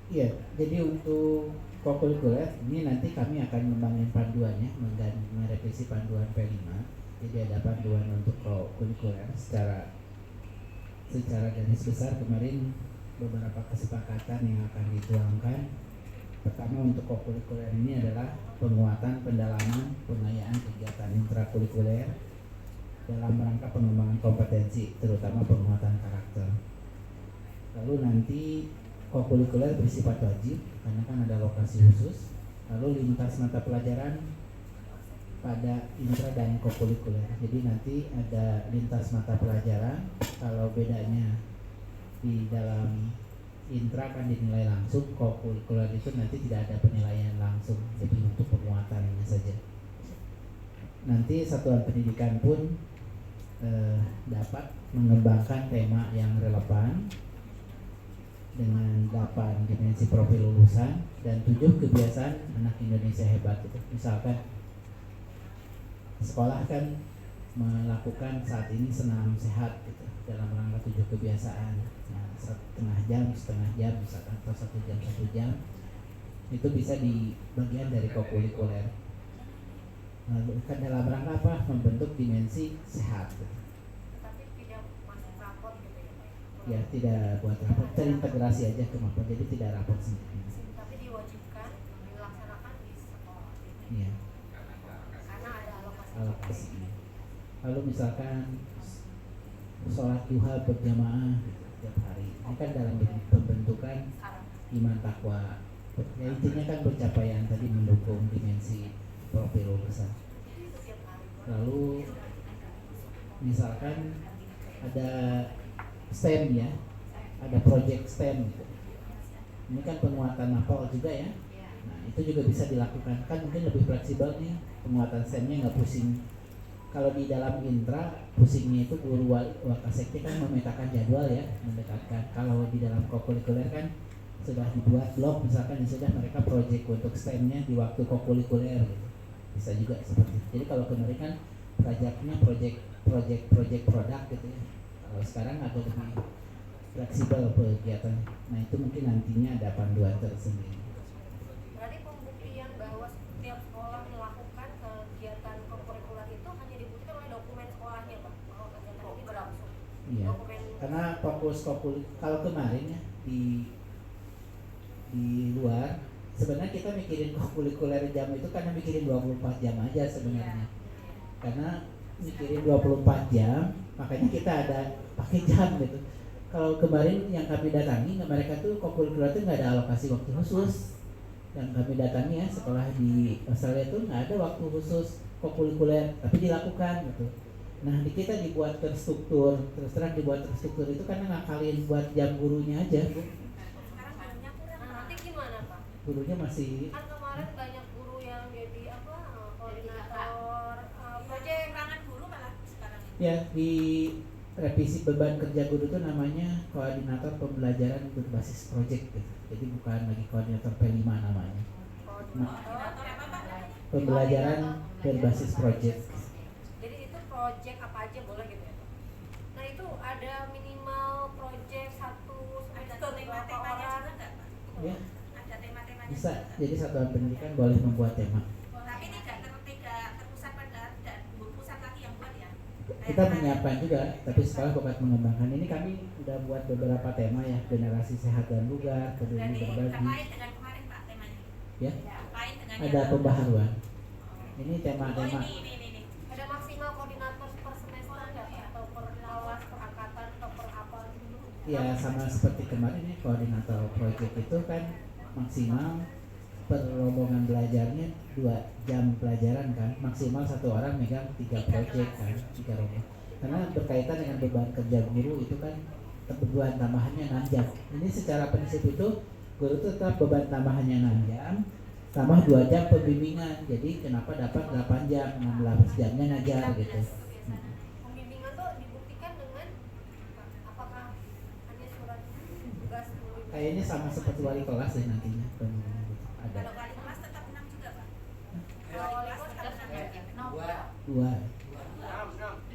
Iya, jadi untuk kokurikuler ini nanti kami akan membangun panduannya, merevisi panduan P5. Jadi ada panduan untuk kokurikuler secara garis besar. Kemarin beberapa kesepakatan yang akan dituangkan. Pertama, untuk kokurikuler ini adalah penguatan, pendalaman, pengayaan kegiatan intrakurikuler dalam rangka pengembangan kompetensi, terutama penguatan karakter. Lalu nanti kokurikuler bersifat wajib karena kan ada lokasi khusus. Lalu lintas mata pelajaran pada intra dan kokurikuler. Jadi nanti ada lintas mata pelajaran. Kalau bedanya di dalam intra kan dinilai langsung, kokurikuler itu nanti tidak ada penilaian langsung, jadi untuk penguatannya saja. Nanti satuan pendidikan pun dapat mengembangkan tema yang relevan dengan 8 dimensi profil lulusan dan 7 kebiasaan anak Indonesia hebat itu. Misalkan sekolah kan melakukan saat ini senam sehat gitu dalam rangka 7 kebiasaan. Nah, setengah jam misalkan atau 1 jam itu bisa di bagian dari kokurikuler. Lalu kan dalam rangka apa? Membentuk dimensi sehat gitu. Tapi tidak masuk rapor gitu ya Pak? Ya tidak buat rapor, terintegrasi aja ke mapel, jadi tidak rapor sendiri. Tapi diwajibkan dilaksanakan di sekolah. Iya. Karena ada Alokasi. Lalu misalkan sholat duha berjamaah gitu, tiap hari. Ini kan dalam pembentukan iman takwa. Ya, intinya kan pencapaian tadi mendukung dimensi profil lulusan. Lalu misalkan ada STEM ya, ada project STEM gitu. Ini kan penguatan mapel juga ya. Nah itu juga bisa dilakukan, kan mungkin lebih fleksibel nih penguatan STEM-nya, nggak pusing. Kalau di dalam intra pusingnya itu guru wakasekti kan memetakan jadwal ya, mendekatkan. Kalau di dalam kokurikuler kan sudah dibuat blog misalkan, ya sudah mereka project untuk STEM-nya di waktu kokurikuler gitu. Bisa juga seperti itu. Jadi kalau kemarin kan proyeknya project produk gitu ya. Kalau sekarang agak lebih fleksibel kegiatan. Nah itu mungkin nantinya ada panduan tersendiri. Berarti pembuktian bahwa setiap sekolah melakukan kegiatan kokurikuler itu hanya dibuktikan oleh dokumen sekolahnya Pak, bahwa kegiatan ini berlangsung. Iya. Dokumen Karena fokus kalau kemarin ya di luar sebenarnya kita mikirin kokurikuler jam itu karena mikirin 24 jam aja sebenarnya. Karena mikirin 24 jam, makanya kita ada pakai jam gitu. Kalau kemarin yang kami datangi, mereka tuh kokurikuler itu nggak ada alokasi waktu khusus. Yang kami datangi ya sekolah di Australia itu nggak ada waktu khusus kokurikuler, tapi dilakukan gitu. Nah di kita dibuat terstruktur, terus terang dibuat terstruktur itu karena ngakalin buat jam gurunya aja bu. nanti gimana Pak? Gurunya masih Kan kemarin banyak guru yang jadi apa koordinator proyek Kekurangan guru malah sekarang ini. ya di revisi beban kerja guru itu namanya koordinator pembelajaran berbasis project gitu. Jadi bukan lagi koordinator P5 namanya. Koordinator apa Pak? Pembelajaran berbasis project. Jadi itu proyek apa aja boleh gitu ya Pak? Nah itu ada minimal proyek 1 Ada semester berapa tema-temanya orang? juga nggak Pak? Ya, Ada tema-temanya bisa. juga. Jadi satuan pendidikan boleh membuat tema. Tapi tidak terpusat pada dan pusat lagi yang buat ya. Kita menyiapkan juga, tapi sekolah bukan mengembangkan. Ini kami udah buat beberapa tema ya, generasi sehat dan bugar, peduli Berarti berbagi. terkait dengan kemarin Pak temanya. Ya, Terkait dengan ada yang- pembaharuan. Ini Oh tema-tema. ini. Ada maksimal koordinator per semester nggak Pak? Atau per kelas, per angkatan, atau per apa gitu? Ya sama seperti kemarin ya, koordinator project itu kan maksimal per rombongan belajarnya 2 jam pelajaran kan, maksimal 1 orang megang 3 project kan, 3 rombongan. Karena berkaitan dengan beban kerja guru itu kan beban tambahannya 6 jam. Ini secara prinsip itu guru tetap beban tambahannya 6 jam tambah 2 jam pembimbingan. Jadi kenapa dapat 8 jam, 16 jamnya ngajar gitu. Pembimbingan tuh dibuktikan dengan apakah hanya surat tugas dulu? Kayaknya sama seperti wali kelas ya nantinya pembimbingan gitu. Ada Kalau wali kelas tetap 6 juga Pak. Kalau Wali wali kelas kelas tetap kan 6 juga. 2.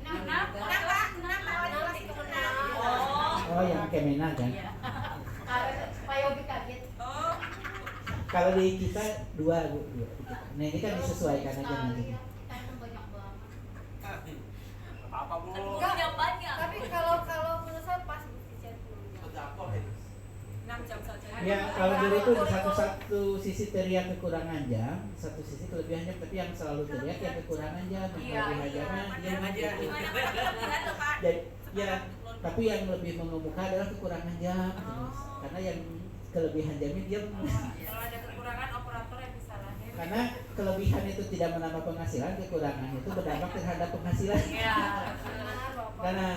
Enam Pak, 6 wali kelas itu 6. Oh yang Kemenak kan? Supaya lebih kaget. Oh. Kalau di kita 2 Bu. Nah ini kan disesuaikan aja nanti. Banyak banget. Apa bu? Enggak, tapi kalau menurut saya pas di chat dulu. 6 jam saja. Ya kalau dulu itu di satu sisi teriak kekurangan jam, satu sisi kelebihan jam, tapi yang selalu teriak yang kekurangan jam, yang kelebihan jamnya dia aja. Gimana Pak kelebihan tuh Pak? Jadi, ya tapi yang lebih mengemuka adalah kekurangan jam, terus. Karena yang kelebihan jamnya dia Kalau ada kekurangan operator yang disalahin. karena kelebihan itu tidak menambah penghasilan, kekurangan itu berdampak terhadap penghasilan. Iya. Karena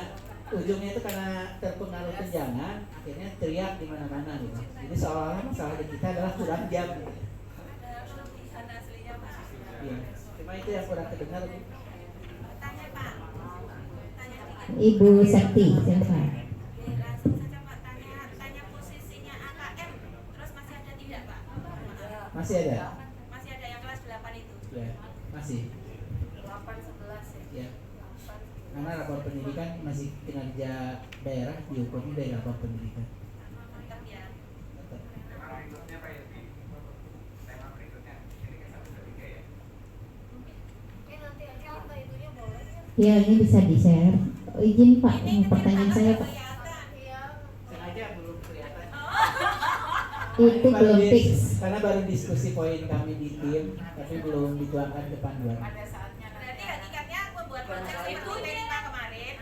ujungnya itu karena terpengaruh tunjangan akhirnya teriak di mana-mana gitu. Jadi seolah-olah masalah di kita adalah kurang jam gitu. Iya. Cuma itu yang kurang kedengar. Tanya Pak. Tanya sedikit. Ibu Sakti, silakan. Langsung saja Pak, tanya posisinya AKM. Terus masih ada tidak Pak? Masih ada? Masih ada yang kelas 8 itu. Ya, masih. 8-11 ya. Ya. Karena rapor pendidikan masih kinerja daerah diukurnya dari rapor pendidikan. Tetap ya. Tetap. Tema berikutnya Pak Yudi. Tema berikutnya. Ini kan 1, 2, 3 ya. Nanti aja kita itunya boleh ya. Ya, ini bisa di-share. Oh, izin Pak, pertanyaan saya Pak. Iya. Sengaja belum kelihatan. Itu belum fix. Karena baru diskusi poin kami di tim, tapi belum dituangkan ke panduan. Pada saatnya Berarti hakikatnya membuat konsep seperti ini Pak kemarin.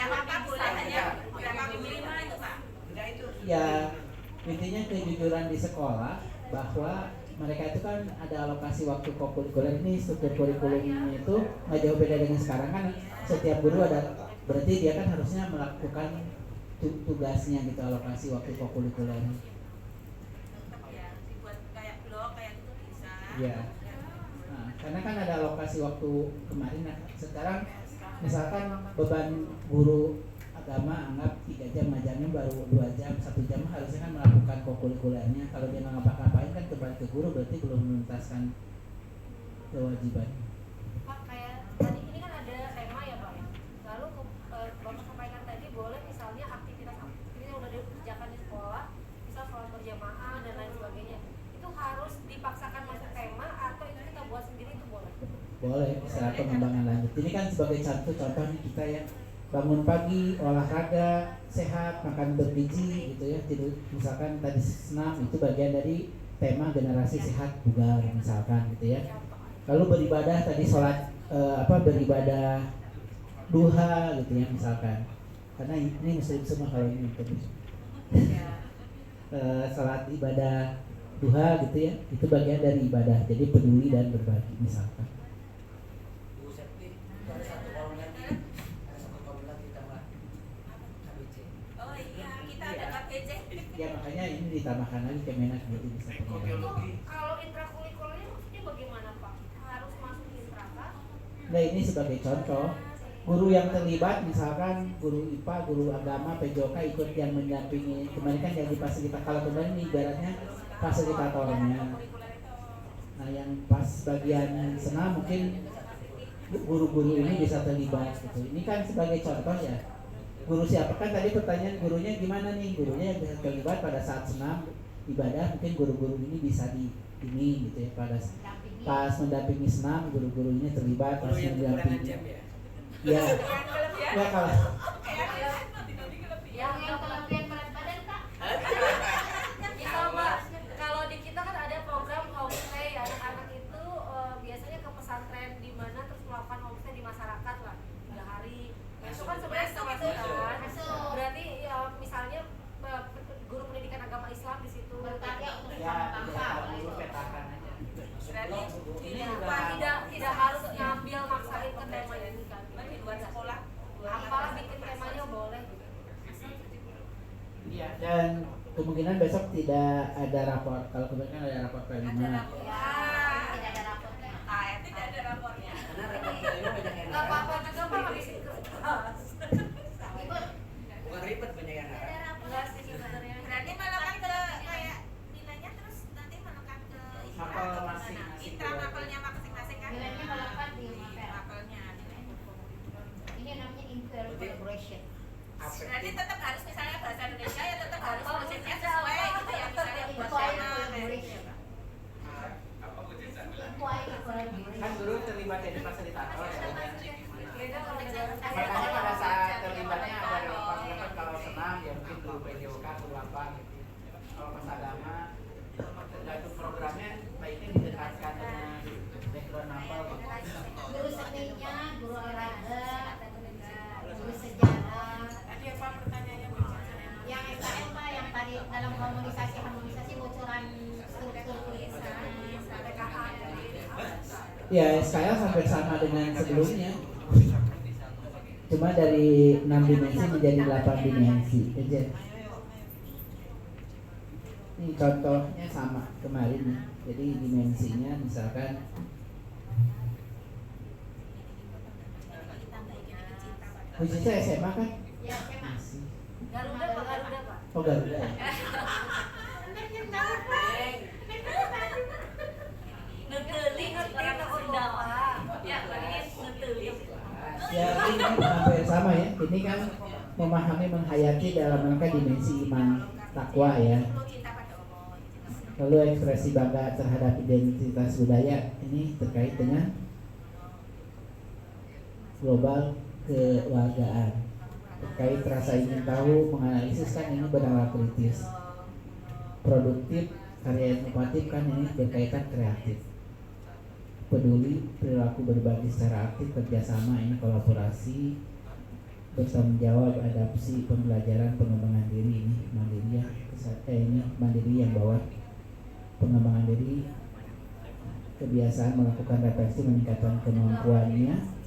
Apa bolehnya berapa minimal itu Pak? Ya, intinya kejujuran di sekolah bahwa mereka itu kan ada alokasi waktu kokurikuler. Ini struktur kurikulumnya itu nggak jauh beda dengan sekarang kan, setiap guru ada, berarti dia kan harusnya melakukan tugasnya gitu, alokasi waktu kokurikuler. Tetap ya, dibuat kayak blog kayak gitu bisa. Ya. Nah, karena kan ada alokasi waktu kemarin. Nah, sekarang misalkan beban guru agama anggap 3 jam, ngajarnya baru 2 jam, 1 jam harusnya kan melakukan kokurikulernya. Kalau dia nggak ngapa-ngapain kan kembali ke guru, berarti belum menuntaskan kewajiban. Pak, kayak tadi ini kan ada tema ya Pak. Lalu Bapak sampaikan tadi boleh misalnya aktivitas yang udah dikerjakan di sekolah, misal sholat berjamaah dan lain sebagainya, itu harus dipaksakan masuk tema atau itu kita buat sendiri itu boleh? Boleh, secara pengembangan lanjut. Ini kan sebagai contoh nih kita ya, bangun pagi, olahraga, sehat, makan bergizi gitu ya. Tidur, misalkan tadi senam itu bagian dari tema generasi sehat bugar misalkan gitu ya. Lalu beribadah tadi sholat beribadah duha gitu ya misalkan. Karena ini muslim semua kalau ini sholat ibadah duha gitu ya, itu bagian dari ibadah. Jadi peduli dan berbagi misalkan. Bu Septi, ada 1 formulir ditambah KBC. Oh iya, kita ada KBC. Ya makanya ini ditambahkan lagi Kemenak jadi bisa Ekobiologi. Kalau intrakurikulernya maksudnya bagaimana Pak? Harus masuk intraka? Nah ini sebagai contoh, guru yang terlibat misalkan guru IPA, guru agama, PJOK ikut yang mendampingi. Kemarin kan yang difasilitator, kalau kemarin ini ibaratnya fasilitatornya. Nah yang pas bagian senam mungkin guru-guru ini bisa terlibat gitu. Ini kan sebagai contoh ya. Guru siapa kan tadi pertanyaan gurunya gimana nih? Gurunya yang bisa terlibat pada saat senam ibadah, mungkin guru-guru ini bisa di ini gitu ya, pada pas mendampingi senam guru-guru ini terlibat pas Guru yang kekurangan mendampingi. jam ya. Ya. Ya kalau Yang kelebihan berat badan Kak? Bisa Mbak, kalau di kita kan ada program homestay, anak-anak itu biasanya ke pesantren di mana terus melakukan homestay di masyarakat lah 3 hari. Nah, itu kan sebenarnya itu kan. Berarti ya, misalnya guru pendidikan agama Islam di situ Berkarya untuk ya sama bangsa. dulu petakan aja. berarti Ini tidak juga tidak harus ngambil maksain ke tema ini kan. Di luar sekolah. Apalah bikin temanya boleh. Iya, dan kemungkinan besok tidak ada rapor. Kalau kemarin kan ada rapor Ada kelima. rapor. Tidak ada raportnya. Tidak ada rapornya. Karena rapor kelima banyak yang Nggak apa-apa juga Pak ngabisin kertas. bukan ribet banyak yang ngarang. Enggak sih sebenarnya. Berarti melekat ke kayak nilainya terus nanti melekat ke Mapel atau masing-masing. gimana? Intra mapelnya masing-masing kan? Nilainya melekat di mapel. Mapelnya nilai. Ini namanya inter collaboration. Berarti tetap harus misalnya bahasa Indonesia ya tetap harus prosesnya sesuai gitu ya misalnya buat Inquiry tema collaboration. Apa pujian bilang? Inquiry collaboration. Kan guru terlibat jadi fasilitator ya. Beda kalau negara Makanya pada saat terlibatnya ada rapor kan, kalau senang ya mungkin guru PJOK, guru apa gitu. Kalau pas agama tergantung programnya baiknya didekatkan dengan background apa gitu. Guru seninya, guru olahraga, guru sejarah. tadi apa pertanyaannya Bu? Yang SKM Pak, yang tadi dalam harmonisasi bocoran struktur tulisan PKH. Ya SKL hampir sama dengan sebelumnya. Cuma dari 6 dimensi menjadi 8 dimensi aja. Ini contohnya sama kemarin ya. Jadi dimensinya misalkan Ujita SMA kan? Ya, SMA. Garuda Pak. Oh Garuda. Ngeteli orang Sunda Pak. Ya, ngeteli. Ya ini hampir sama ya. Ini kan memahami menghayati dalam rangka dimensi iman takwa ya. Lalu ekspresi bangga terhadap identitas budaya ini terkait dengan global kewargaan, terkait rasa ingin tahu, menganalisis kan ini bernama kritis, produktif, karya inovatif kan ini berkaitan kreatif, peduli, perilaku berbagi secara aktif, kerjasama ini kolaborasi, bertanggung jawab, adaptasi, pembelajaran, pengembangan diri ini mandiri ya, ini mandiri yang bawah, pengembangan diri, kebiasaan melakukan refleksi meningkatkan kemampuannya.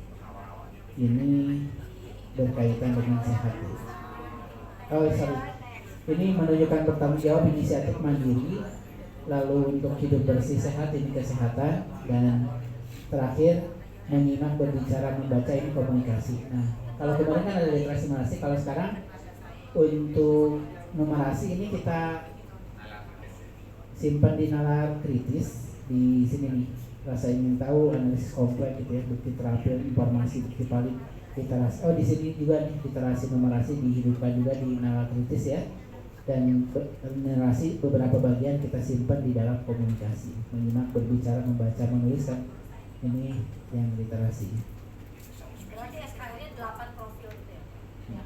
Ini berkaitan dengan sehat. Ini menunjukkan bertanggung jawab, inisiatif mandiri. Lalu untuk hidup bersih sehat ini kesehatan, dan terakhir menyimak, berbicara, membaca ini komunikasi. Nah, kalau kemarin kan ada literasi numerasi, kalau sekarang untuk numerasi ini kita simpan di nalar kritis di sini nih. Rasa ingin tahu, analisis kompleks gitu ya, bukti terampil, informasi, bukti paling, literasi. Oh di sini juga nih literasi numerasi dihidupkan juga di nalar kritis ya. Dan numerasi beberapa bagian kita simpan di dalam komunikasi, menyimak, berbicara, membaca, menulis kan. Ini yang literasi. Berarti SKL-nya 8 profil gitu ya? Ya.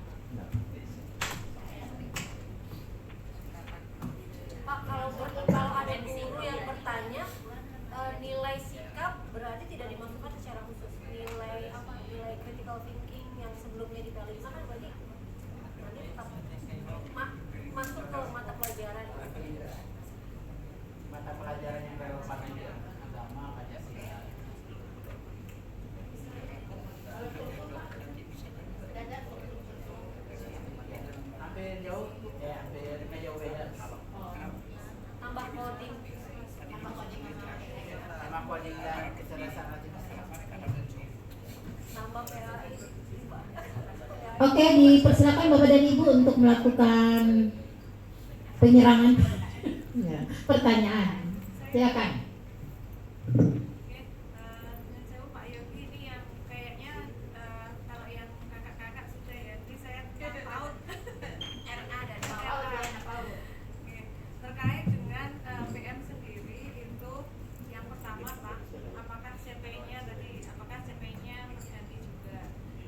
Pak, kalau ada guru yang bertanya nilai sikap berarti tidak dimasukkan secara khusus. Nilai critical thinking yang sebelumnya di PL5 kan berarti tetap masuk ke mata pelajaran. Mata pelajaran yang relevan itu agama, Pancasila. Hampir jauh, ya hampir nggak jauh beda. Tambah coding. Sama coding dan kecerdasan artifisial. Tambah PAI. Oke, dipersilakan Bapak dan Ibu untuk melakukan penyerangan ya, pertanyaan. Silakan. Saya Pak Yogi ini yang kayaknya kalau yang kakak-kakak sudah ya, ini saya PAUD RA dan PAUD. Terkait dengan PM sendiri itu yang pertama Pak, apakah CP-nya tadi, apakah CP-nya mengganti juga.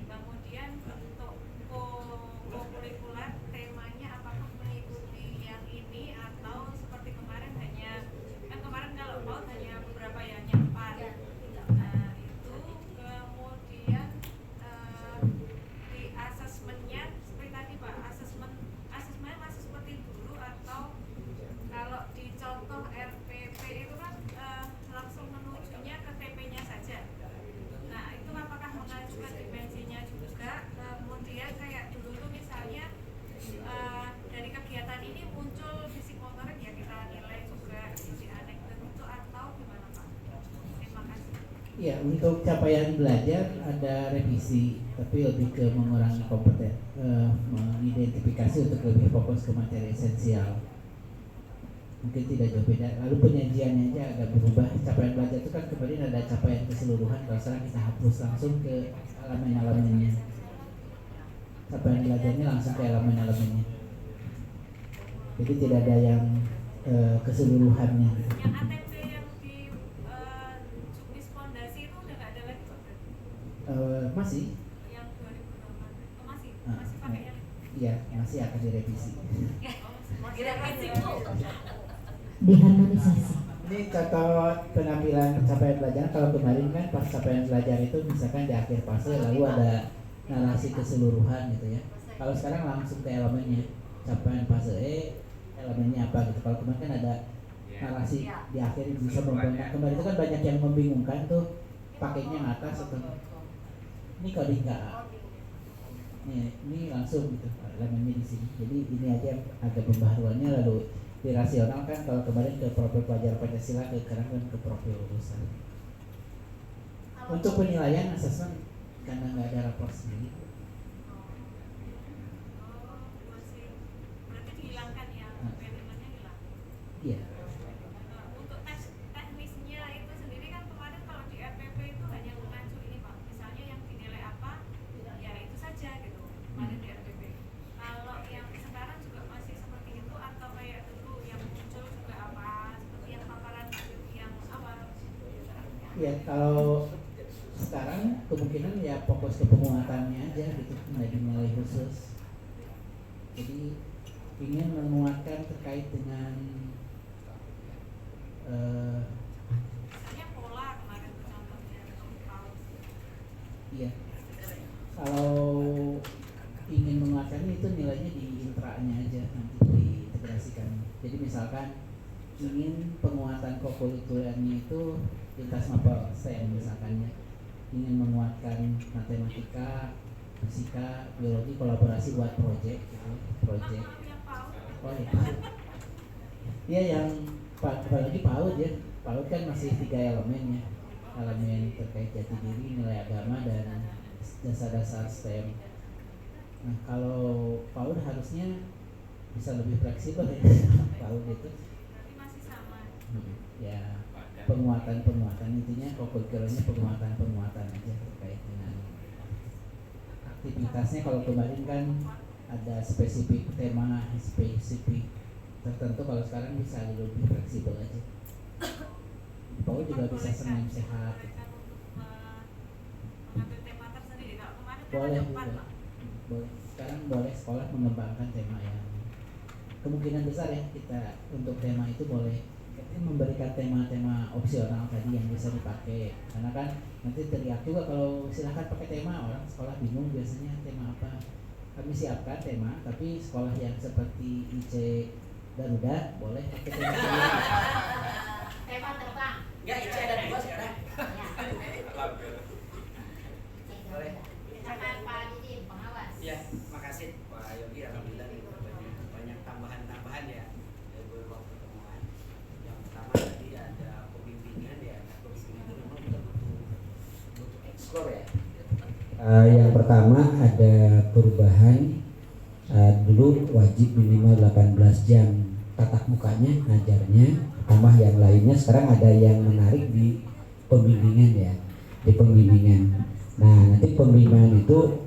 Kemudian untuk co-curricular temanya apakah mengikuti yang ini atau seperti kemarin hanya kan kemarin kalau PAUD hanya beberapa ya, hanya 4. Nah, itu kemudian di asesmennya seperti tadi Pak, asesmennya masih seperti dulu atau kalau di contoh RPP itu kan langsung menujunya ke TP-nya saja. Nah, itu apakah mengajukan dimensinya juga? Kemudian kayak dulu tuh misalnya dari kegiatan ini muncul fisik motorik ya kita nilai juga di anekdot itu atau gimana Pak? Terima kasih. Ya, untuk capaian belajar ada revisi, tapi lebih ke mengurangi kompeten, mengidentifikasi untuk lebih fokus ke materi esensial. Mungkin tidak jauh beda. Lalu penyajiannya aja agak berubah. Capaian belajar itu kan kemarin ada capaian keseluruhan, kalau sekarang kita hapus langsung ke elemen-elemennya. Capaian belajarnya langsung ke elemen-elemennya. Jadi tidak ada yang keseluruhannya. Yang ATP yang di Juknis Fondasi itu udah nggak ada lagi Pak? Masih? Yang 2008 masih Ah, pakai yang Iya, masih akan direvisi. direvisi Bu. Diharmonisasi. Ini contoh penampilan capaian belajar. Kalau kemarin kan pas capaian belajar itu misalkan di akhir fase lalu ada narasi keseluruhan gitu ya. Kalau sekarang langsung ke elemennya, capaian fase E elemennya apa gitu. Kalau kemarin kan ada narasi di akhir bisa membangkang. Kemarin itu kan banyak yang membingungkan tuh pakainya yang atas atau ini coding nggak? ini langsung gitu elemennya di sini. Jadi ini aja ada pembaharuannya, lalu di rasional kan kalau kemarin ke profil pelajar Pancasila, sekarang kan ke profil lulusan. Untuk penilaian asesmen karena nggak ada rapor sendiri. Masih berarti dihilangkan ya, elemennya hilang. Iya. Untuk tes teknisnya itu sendiri kan kemarin kalau di RPP itu hanya mengacu ini Pak, misalnya yang dinilai apa, ya itu saja gitu kemarin di RPP. Kalau yang sekarang juga masih seperti itu atau kayak dulu yang muncul juga apa, seperti yang paparan yang awal? Ya kalau sekarang kemungkinan ya fokus ke penguatannya aja gitu, nggak dinilai khusus. Jadi ingin menguatkan terkait dengan Misalnya pola kemarin tuh contohnya paus. iya, kalau ingin menguatkan itu nilainya di intranya aja, nanti diintegrasikan. Jadi misalkan ingin penguatan kokurikulernya itu lintas mapel STEM misalkannya, ingin menguatkan matematika, fisika, biologi, kolaborasi buat proyek gitu, proyek. Yang paus. Oh iya. Iya yang apalagi PAUD ya. PAUD kan masih 3 elemen ya. Elemen terkait jati diri, nilai agama, dan dasar-dasar STEM. Nah kalau PAUD harusnya bisa lebih fleksibel ya. PAUD itu Berarti masih sama. ya penguatan intinya kokurikulernya penguatan aja terkait dengan aktivitasnya. Kalau kemarin kan ada spesifik tema spesifik tertentu, kalau sekarang bisa lebih fleksibel aja. PAUD juga bisa senam sehat. Mengambil tema tersendiri. Kalau kemarin kan Boleh ada 4 juga. Pak. Boleh. Sekarang boleh sekolah mengembangkan tema yang kemungkinan besar ya kita untuk tema itu boleh memberikan tema-tema opsional tadi yang bisa dipakai, karena kan nanti teriak juga kalau silahkan pakai tema, orang sekolah bingung biasanya tema apa. Kami siapkan tema, tapi sekolah yang seperti IC Garuda boleh pakai tema sendiri. Tema terbang. Enggak, itu ada 2 sekarang. Boleh. Misalkan Pak Didin, pengawas. Iya, makasih Pak Yogi. Alhamdulillah nih, banyak tambahan-tambahan ya dari beberapa pertemuan. Yang pertama tadi ada pembimbingan ya. Pembimbingan itu memang butuh explore ya. Yang pertama ada perubahan, dulu wajib minimal 18 jam tatap mukanya ngajarnya, tambah yang lainnya. Sekarang ada yang menarik di pembimbingan ya, di pembimbingan. Nah nanti pembimbingan itu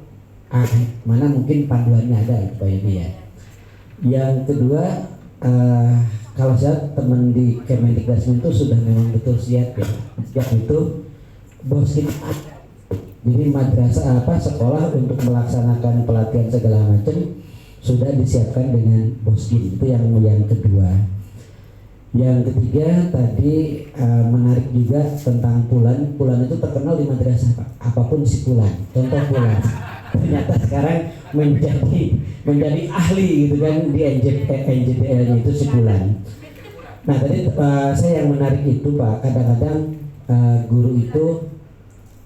mana mungkin panduannya ada Pak ini ya. Yang kedua, kalau saya teman di Kemendikbud itu sudah memang betul siap ya. Siap itu bos kita. Jadi madrasah sekolah untuk melaksanakan pelatihan segala macam sudah disiapkan dengan boskin. Itu yang kedua. Yang ketiga tadi menarik juga tentang Pulan. Pulan itu terkenal di madrasah Pak. Apapun si Pulan. Contoh Pulan. Ternyata sekarang menjadi ahli gitu kan di NJTL itu si Pulan. Nah tadi saya yang menarik itu Pak. Kadang-kadang guru itu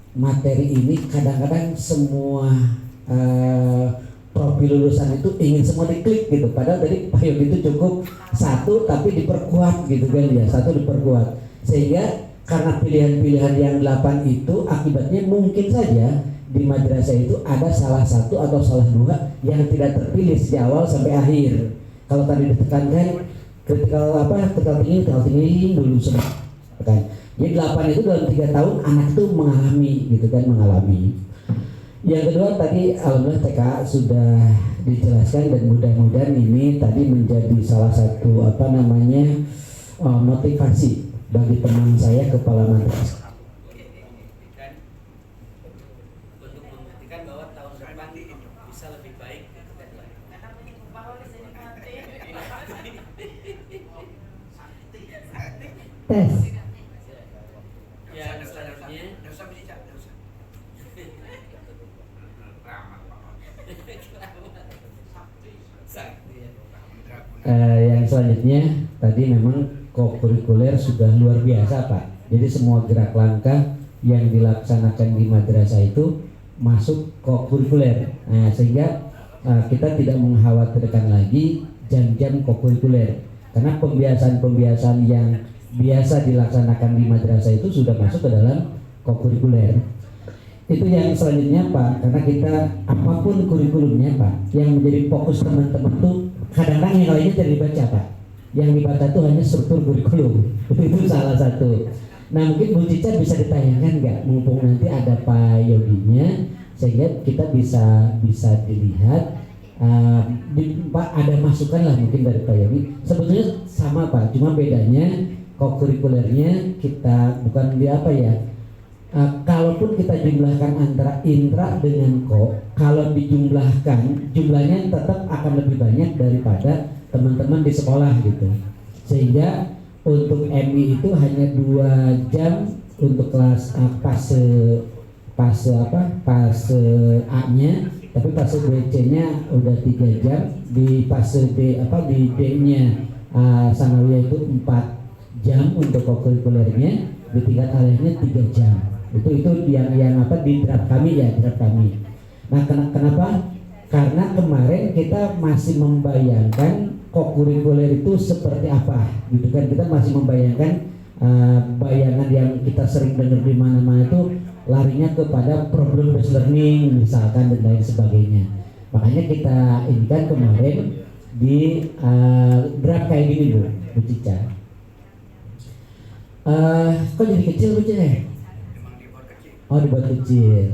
materi ini kadang-kadang semua profil lulusan itu ingin semua diklik gitu, padahal tadi Pak Yogi itu cukup satu tapi diperkuat gitu kan ya, satu diperkuat, sehingga karena pilihan-pilihan yang 8 itu akibatnya mungkin saja di madrasah itu ada salah satu atau salah dua yang tidak terpilih sejak awal sampai akhir. Kalau tadi ditekankan critical thinking dulu semua kan. Jadi 8 itu dalam 3 tahun anak itu mengalami gitu kan, mengalami. Yang kedua tadi alhamdulillah TKA sudah dijelaskan dan mudah-mudahan ini tadi menjadi salah satu motivasi bagi teman saya kepala madrasah. Dan untuk membuktikan bahwa tahun depan bisa lebih baik gitu kan. Tes. Yang selanjutnya Yang selanjutnya tadi memang kokurikuler sudah luar biasa Pak. Jadi semua gerak langkah yang dilaksanakan di madrasah itu masuk kokurikuler. Nah, sehingga kita tidak mengkhawatirkan lagi jam-jam kokurikuler, karena pembiasaan-pembiasaan yang biasa dilaksanakan di madrasah itu sudah masuk ke dalam kokurikuler. Itu yang selanjutnya Pak, karena kita apapun kurikulumnya Pak, yang menjadi fokus teman-teman tuh kadang-kadang yang lainnya tidak dibaca Pak, yang dibaca itu hanya struktur kurikulum. Itu salah satu. Nah mungkin Bu Cica bisa ditayangkan nggak, mumpung nanti ada Pak Yoginya, sehingga kita bisa dilihat. Pak ada masukan lah mungkin dari Pak Yogi. Sebetulnya sama Pak, cuma bedanya kokurikulernya kita bukan di apa ya. Kalaupun kita jumlahkan antara intra dengan kalau dijumlahkan jumlahnya tetap akan lebih banyak daripada teman-teman di sekolah gitu. Sehingga untuk MI itu hanya 2 jam untuk kelas fase A-nya, tapi fase BC-nya udah 3 jam, di fase D di D-nya sanawiyah itu 4 jam untuk kokurikulernya, di tingkat aliyahnya 3 jam. Itu yang di draft kami ya, draft kami. Nah kenapa? Karena kemarin kita masih membayangkan kokurikuler itu seperti apa, gitu kan? Kita masih membayangkan bayangan yang kita sering dengar di mana-mana itu larinya kepada problem based learning misalkan dan lain sebagainya. Makanya kita inginkan kemarin di draft kayak gini Bu Cica. Kok jadi kecil Bu Cica? Oh dibuat kecil.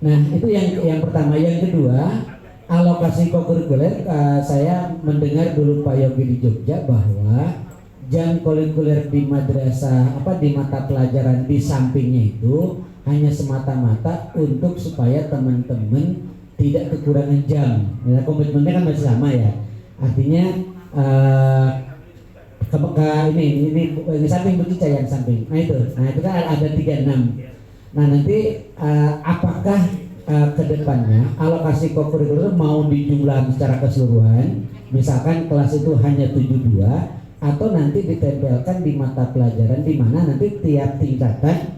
Nah itu yang pertama. Yang kedua, alokasi kokurikuler, saya mendengar dulu Pak Yogi di Jogja bahwa jam kokurikuler di madrasah di mata pelajaran di sampingnya itu hanya semata-mata untuk supaya teman-teman tidak kekurangan jam. Ya, komitmennya kan masih sama ya. Artinya ini samping begitu yang samping. Nah itu kan ada 36. Nah nanti apakah kedepannya alokasi kokurikuler mau dijumlah secara keseluruhan, misalkan kelas itu hanya 72, atau nanti ditempelkan di mata pelajaran di mana nanti tiap tingkatan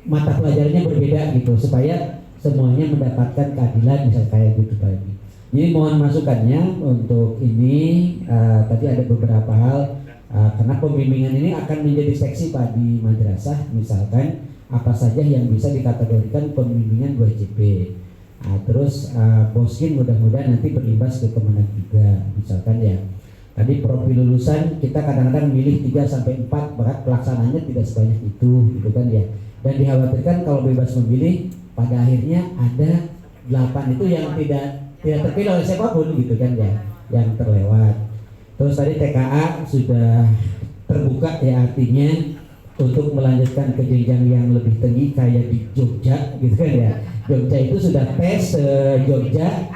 mata pelajarannya berbeda gitu, supaya semuanya mendapatkan keadilan misal kayak gitu Pak. Jadi mohon masukannya untuk ini. Tadi ada beberapa hal karena pembimbingan ini akan menjadi seksi Pak di madrasah, misalkan apa saja yang bisa dikategorikan pembimbingan 2CP. Terus Boskin mudah-mudahan nanti berimbas ke Kemenak juga, misalkan ya. Tadi profil lulusan kita kadang-kadang milih 3-4, bahkan pelaksanaannya tidak sebanyak itu, gitu kan ya. Dan dikhawatirkan kalau bebas memilih, pada akhirnya ada 8 itu yang tidak terpilih oleh siapapun, gitu kan ya, yang terlewat. Terus tadi TKA sudah terbuka ya, artinya untuk melanjutkan ke jenjang yang lebih tinggi kayak di Jogja, gitu kan ya. Jogja itu sudah tes Jogja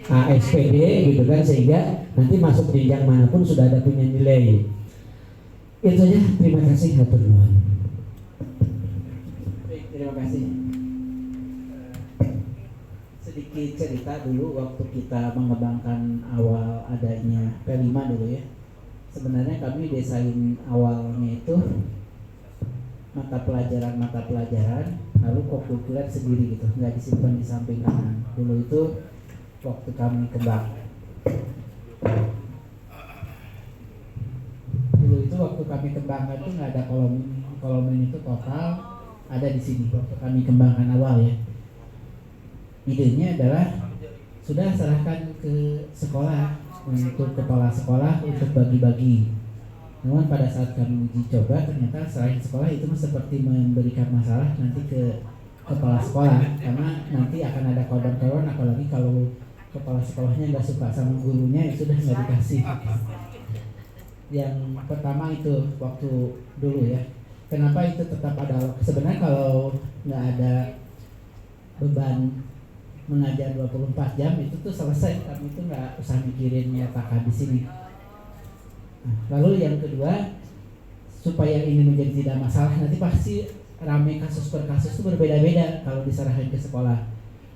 ASPD, gitu kan, sehingga nanti masuk jenjang manapun sudah ada punya nilai. Itu aja, terima kasih hatur nuhun. Terima kasih. Sedikit cerita dulu waktu kita mengembangkan awal adanya P5 dulu ya. Sebenarnya kami desain awalnya itu mata pelajaran lalu kokurikuler sendiri gitu, nggak disimpan di samping kanan. Dulu itu waktu kami kembangkan itu nggak ada kolom itu total ada di sini waktu kami kembangkan awal ya. Idenya adalah sudah serahkan ke sekolah untuk kepala sekolah untuk bagi-bagi. Namun pada saat kami uji coba ternyata selain sekolah itu seperti memberikan masalah nanti ke kepala sekolah, karena nanti akan ada korban-korban, apalagi kalau kepala sekolahnya nggak suka sama gurunya, itu sudah nggak dikasih. Yang pertama itu waktu dulu ya, kenapa itu tetap ada? Sebenarnya kalau nggak ada beban mengajar 24 jam itu tuh selesai, kami itu nggak usah mikirin letakkan di sini. Lalu yang kedua, supaya ini menjadi tidak masalah, nanti pasti rame kasus per kasus itu berbeda-beda kalau diserahkan ke sekolah.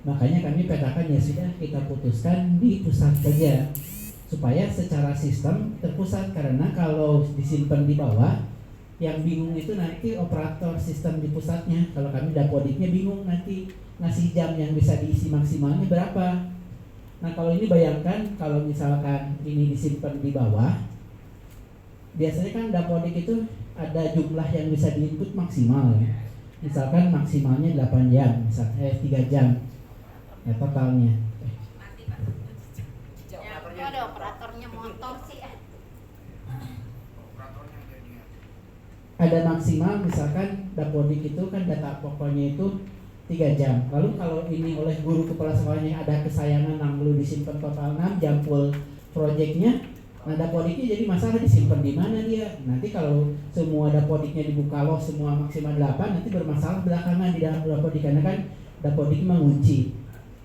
Makanya kami petakan ya sudah kita putuskan di pusat saja, supaya secara sistem terpusat. Karena kalau disimpan di bawah, yang bingung itu nanti operator sistem di pusatnya. Kalau kami dapodiknya bingung nanti ngasih jam yang bisa diisi maksimalnya berapa. Nah kalau ini bayangkan kalau misalkan ini disimpan di bawah, biasanya kan dapodik itu ada jumlah yang bisa diinput maksimal ya. Misalkan maksimalnya 8 jam, misalnya 3 jam ya totalnya. Ya, itu ada operatornya motor sih. Ada maksimal misalkan dapodik itu kan data pokoknya itu 3 jam. Lalu kalau ini oleh guru kepala sekolahnya ada kesayangan yang perlu disimpan total 6 jam full projectnya, nah dapodiknya jadi masalah disimpan di mana dia. Nanti kalau semua dapodiknya dibuka loh semua maksimal 8, nanti bermasalah belakangan di dalam dapodik karena kan dapodik mengunci.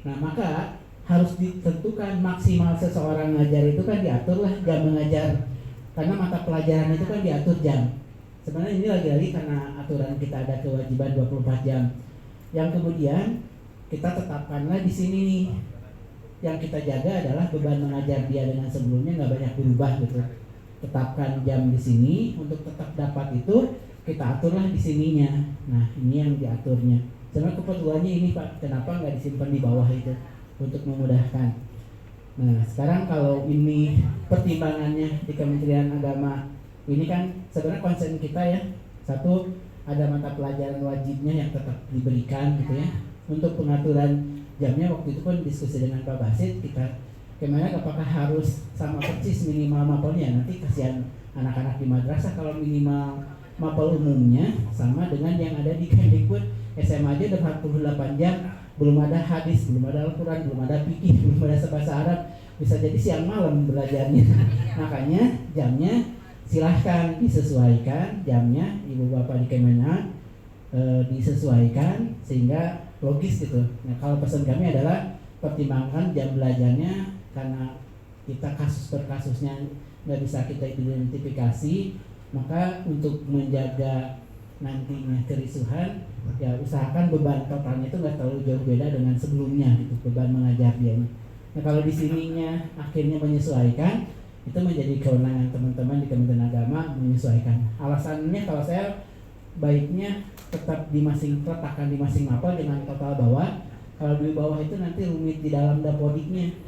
Nah maka harus ditentukan maksimal seseorang ngajar itu kan diaturlah jam mengajar, karena mata pelajaran itu kan diatur jam. Sebenarnya ini lagi-lagi karena aturan kita ada kewajiban 24 jam. Yang kemudian kita tetapkanlah di sini nih, yang kita jaga adalah beban mengajar dia dengan sebelumnya nggak banyak berubah gitu. Tetapkan jam di sini untuk tetap dapat itu kita aturlah di sininya. Nah ini yang diaturnya. Sebenarnya keperluannya ini Pak, kenapa nggak disimpan di bawah itu untuk memudahkan. Nah sekarang kalau ini pertimbangannya di Kementerian Agama, ini kan sebenarnya konsen kita ya, satu ada mata pelajaran wajibnya yang tetap diberikan gitu ya. Untuk pengaturan jamnya waktu itu pun diskusi dengan Pak Basit, kita kemana apakah harus sama persis minimal mapelnya. Nanti kasihan anak-anak di madrasah kalau minimal mapel umumnya sama dengan yang ada di Kemdikbud. SMA aja udah 48 jam, belum ada hadis, belum ada Al-Quran, belum ada fikih, belum ada bahasa Arab, bisa jadi siang malam belajarnya. Makanya jamnya silahkan disesuaikan jamnya ibu bapak di Kemenak, disesuaikan sehingga logis gitu. Nah kalau pesan kami adalah pertimbangkan jam belajarnya, karena kita kasus per kasusnya nggak bisa kita identifikasi, maka untuk menjaga nantinya kerisuhan ya usahakan beban totalnya itu nggak terlalu jauh beda dengan sebelumnya gitu, beban mengajar dia. Nah kalau di sininya akhirnya menyesuaikan, itu menjadi kewenangan teman-teman di Kementerian Agama menyesuaikan. Alasannya kalau saya baiknya tetap letakkan di masing mapel dengan total bawah. Kalau di bawah itu nanti rumit di dalam dapodiknya.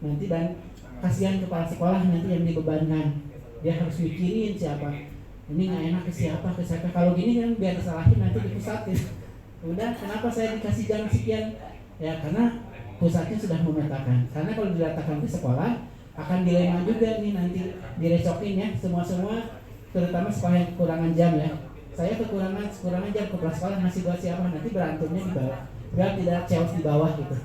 Nanti dan kasihan kepala sekolah nanti yang dibebankan. Dia harus mikirin siapa. Ini nggak enak ke siapa. Kalau gini kan biar disalahin nanti di pusat gitu. Udah kenapa saya dikasih jam sekian? Ya karena pusatnya sudah memetakan. Karena kalau diletakkan ke sekolah akan dilema juga nih nanti direcokin ya semua terutama sekolah yang kekurangan jam ya. Saya kekurangan jam, kepala sekolah ngasih buat siapa, nanti berantemnya di bawah. Biar tidak chaos di bawah gitu.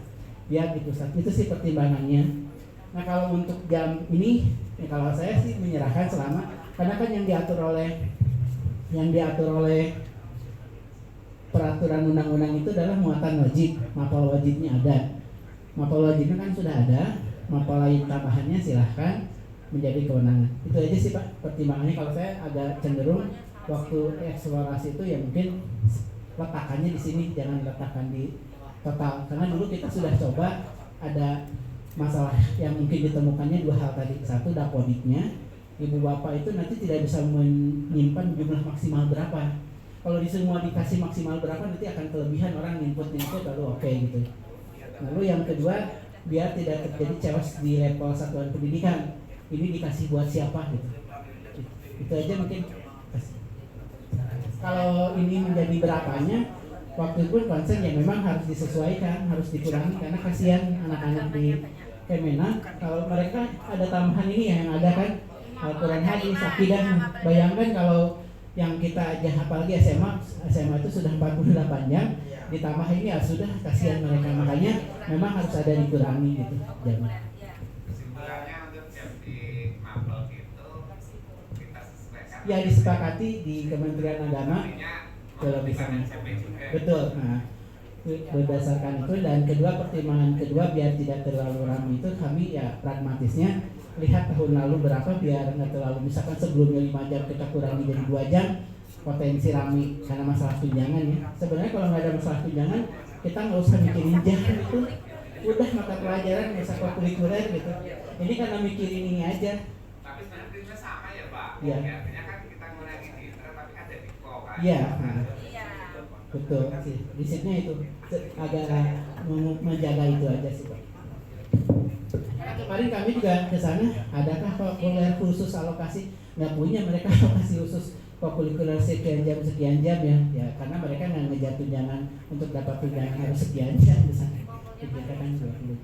Biar di pusat. Itu sih pertimbangannya. Nah kalau untuk jam ini ya kalau saya sih menyerahkan selama, karena kan yang diatur oleh peraturan undang-undang itu adalah muatan wajib, mapel wajibnya ada. Mapel wajibnya kan sudah ada. Mapel lain tambahannya silahkan menjadi kewenangan. Itu aja sih Pak pertimbangannya. Kalau saya agak cenderung waktu eksplorasi itu ya mungkin letakannya di sini, jangan letakkan di total. Karena dulu kita sudah coba, ada masalah yang mungkin ditemukannya dua hal tadi. Satu dapodiknya, ibu bapak itu nanti tidak bisa menyimpan jumlah maksimal berapa. Kalau di semua dikasih maksimal berapa nanti akan kelebihan orang input lalu oke gitu. Lalu yang kedua, biar tidak terjadi chaos di level satuan pendidikan. Ini dikasih buat siapa gitu. Itu aja mungkin. Kalau ini menjadi berapanya, waktu itu konsen yang memang harus disesuaikan, harus dikurangi karena kasihan anak-anak di Kemenak. Kalau mereka ada tambahan ini yang ada kan Al-Quran hadis, akidah. Bayangkan kalau yang kita aja apalagi SMA itu sudah 48 jam, ditambah ini ya sudah kasihan mereka. Makanya memang harus ada dikurangi gitu jamnya. Kesimpulannya untuk jam di mapel itu kita sesuaikan. Ya disepakati di Kementerian Agama kalau bisa. Betul. Nah, berdasarkan itu dan pertimbangan kedua biar tidak terlalu ramai itu kami ya pragmatisnya lihat tahun lalu berapa biar nggak terlalu, misalkan sebelumnya 5 jam kita kurangi jadi 2 jam, potensi rame karena masalah tunjangan ya. Sebenarnya kalau nggak ada masalah tunjangan kita nggak usah mikirin jam itu, udah mata pelajaran nggak usah kurikuler gitu. Ini karena mikirin ini aja. Tapi sebenarnya sama ya Pak. Iya. Artinya kan kita ngurangi di internet tapi ada di kok kan. Iya. Iya. Betul sih, prinsipnya itu agak menjaga itu aja sih Pak. Kemarin kami juga ke sana, adakah kokulikuler khusus alokasi? Nggak punya mereka alokasi khusus kokulikuler sekian jam ya karena mereka nggak ngejar tunjangan untuk dapat tunjangan harus sekian jam di sana. Kebijakan 20.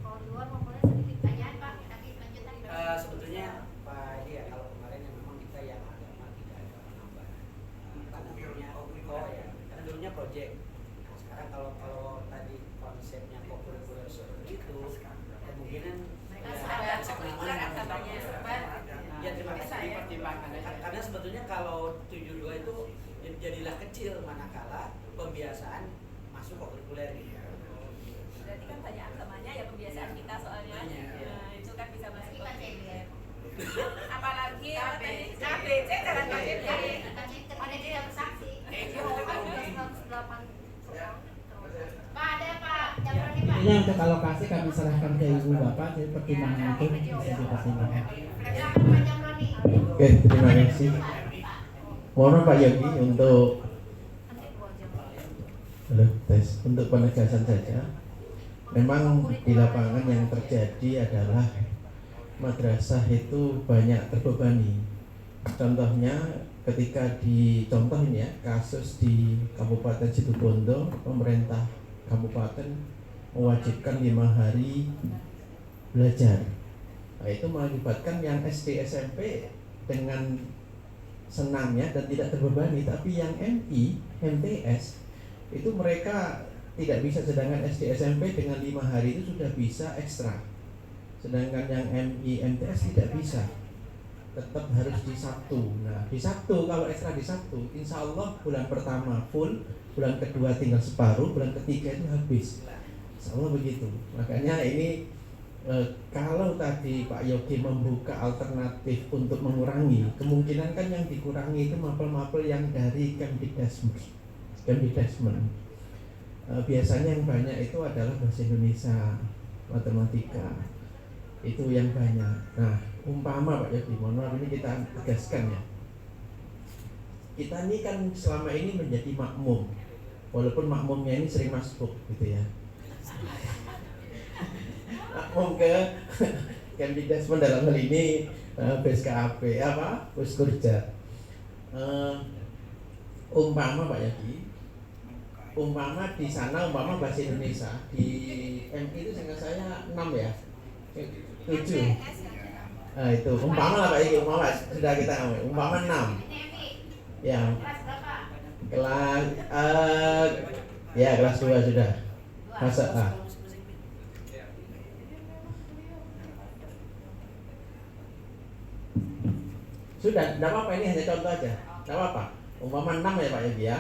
Kalau di luar mau boleh sedikit pertanyaan Pak, tapi lanjutan. Sebetulnya Pak ini ya, kalau kemarin yang memang kita yang agama tidak ada penambahan karena dulunya ya, karena dulunya project. Nah, sekarang kalau tadi konsepnya kokulikuler seperti itu, kemungkinan Mereka ya, sadar segmennya agamanya. ya terima kasih dipertimbangkan aja. Karena sebetulnya kalau 72 itu jadilah kecil manakala pembiasaan masuk kokulikuler gitu. Berarti kan banyak agamanya ya pembiasaan kita soalnya. Nah, itu kan bisa masuk ke apalagi KBC jangan KBC. Ada dia bersaksi. Kan udah 108 Pak, ada Pak, jangan nih Pak. Ini untuk alokasi kami serahkan ke Ibu Bapak, jadi pertimbangan itu bisa dipertimbangkan. Oke, terima kasih. Mohon Pak Yogi untuk untuk penegasan saja. Memang di lapangan yang terjadi adalah madrasah itu banyak terbebani. Contohnya ketika dicontohin ya kasus di Kabupaten Situbondo, pemerintah kabupaten mewajibkan 5 hari belajar. Nah, itu mengakibatkan yang SD SMP dengan senangnya dan tidak terbebani, tapi yang MI, MTS itu mereka tidak bisa, sedangkan SD SMP dengan 5 hari itu sudah bisa ekstra. Sedangkan yang MI, MTS tidak bisa. Tetap harus di Sabtu. Nah, di Sabtu kalau ekstra di Sabtu, insya Allah bulan pertama full, bulan kedua tinggal separuh, bulan ketiga itu habis. Insya Allah begitu. Makanya ini kalau tadi Pak Yogi membuka alternatif untuk mengurangi, kemungkinan kan yang dikurangi itu mapel-mapel yang dari Kemdikdasmen. Biasanya yang banyak itu adalah bahasa Indonesia, matematika, itu yang banyak. Nah, umpama Pak Yogi, mohon maaf ini kita tegaskan ya, kita ini kan selama ini menjadi makmum, walaupun makmumnya ini sering masuk gitu ya, makmum ke Kemdikdasmen dalam hal ini BSKAP apa Puskurja. Umpama Pak Yogi, umpama di sana umpama bahasa Indonesia di MI itu seingat saya 6 ya, 7. Nah itu umpama lah Pak Yogi, umpama sudah kita ngomong umpama 6 ya, kelas ya kelas 2 sudah masa sudah, tidak apa-apa, ini hanya contoh aja, tidak apa-apa. Umpama 6 ya Pak Yogi ya.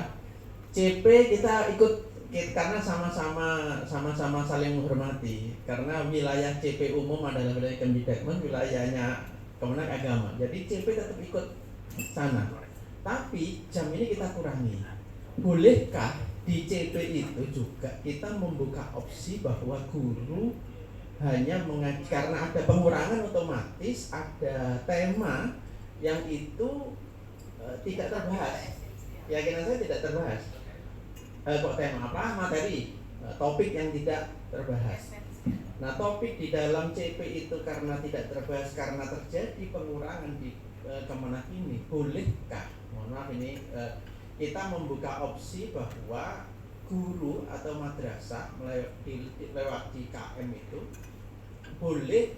CP kita ikut karena sama-sama saling menghormati, karena wilayah CP umum adalah wilayah Kemdikdasmen, wilayahnya Kemenang Agama. Jadi CP tetap ikut sana. Tapi jam ini kita kurangi. Bolehkah di CP itu juga kita membuka opsi bahwa guru hanya mengajar, karena ada pengurangan otomatis ada tema yang itu tidak terbahas. Keyakinan saya tidak terbahas. Kok tema apa? Materi, topik yang tidak terbahas. Nah, topik di dalam CP itu karena tidak terbahas, karena terjadi pengurangan di Kemenang ini, bolehkah? Mohon maaf ini kita membuka opsi bahwa guru atau madrasah lewat di KM itu boleh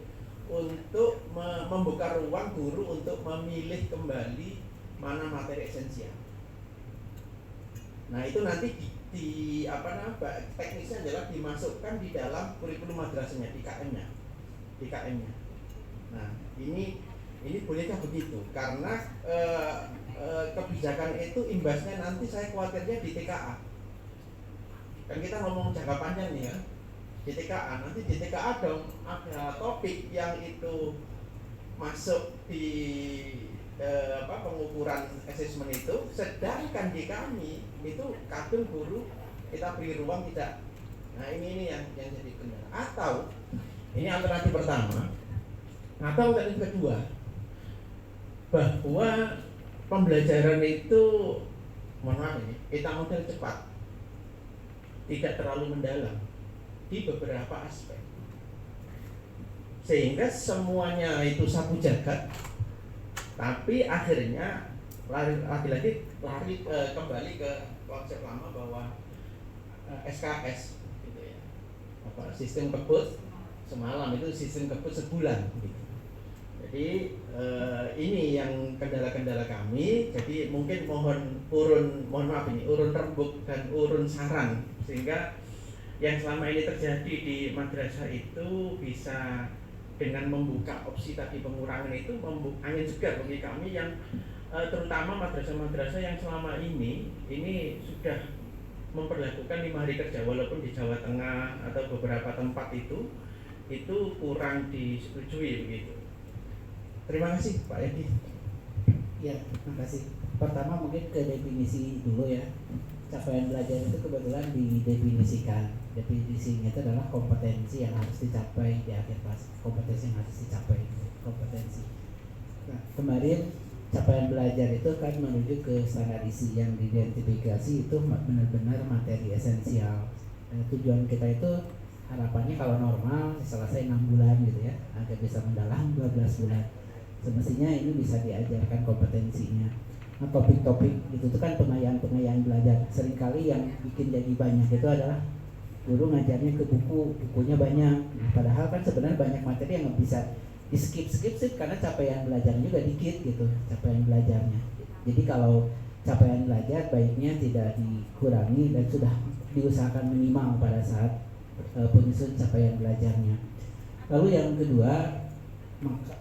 untuk membuka ruang guru untuk memilih kembali mana materi esensial. Nah, itu nanti di teknisnya adalah dimasukkan di dalam kurikulum madrasahnya di KM-nya. Nah, ini bolehkah begitu? Karena kebijakan itu imbasnya nanti saya khawatirnya di TKA. Kan kita ngomong jangka panjang nih ya. Di TKA, nanti di TKA ada topik yang itu masuk di pengukuran asesmen itu, sedangkan di kami itu kadang guru kita beri ruang tidak. Nah ini yang jadi kendala. Atau ini alternatif pertama, atau alternatif kedua, bahwa pembelajaran itu mohon maaf ini, kita model cepat, tidak terlalu mendalam di beberapa aspek, sehingga semuanya itu sapu jagat, tapi akhirnya lagi-lagi lari kembali ke konsep lama bahwa SKS gitu ya, apa sistem kebut semalam itu sistem kebut sebulan gitu. Jadi ini yang kendala-kendala kami. Jadi mungkin mohon maaf ini urun rembuk dan urun saran, sehingga yang selama ini terjadi di madrasah itu bisa dengan membuka opsi tadi pengurangan itu angin segar bagi kami yang terutama madrasah-madrasah yang selama ini sudah memperlakukan 5 hari kerja, walaupun di Jawa Tengah atau beberapa tempat itu kurang disetujui begitu. Terima kasih Pak Edi. Ya, terima kasih. Pertama mungkin ke definisi dulu ya. Capaian belajar itu kebetulan didefinisikan. Definisinya itu adalah kompetensi yang harus dicapai di akhir kelas. Kompetensi yang harus dicapai. Kompetensi. Nah, kemarin capaian belajar itu kan menuju ke standar isi yang diidentifikasi itu benar-benar materi esensial. Tujuan kita itu harapannya kalau normal selesai 6 bulan gitu ya, agar bisa mendalam 12 bulan. Semestinya ini bisa diajarkan kompetensinya. Nah, topik-topik itu tuh kan pengayaan belajar. Seringkali yang bikin jadi banyak itu adalah guru ngajarnya ke bukunya banyak. Padahal kan sebenarnya banyak materi yang nggak bisa di skip karena capaian belajarnya juga dikit gitu, capaian belajarnya. Jadi kalau capaian belajar baiknya tidak dikurangi dan sudah diusahakan minimal pada saat penyusun capaian belajarnya. Lalu yang kedua,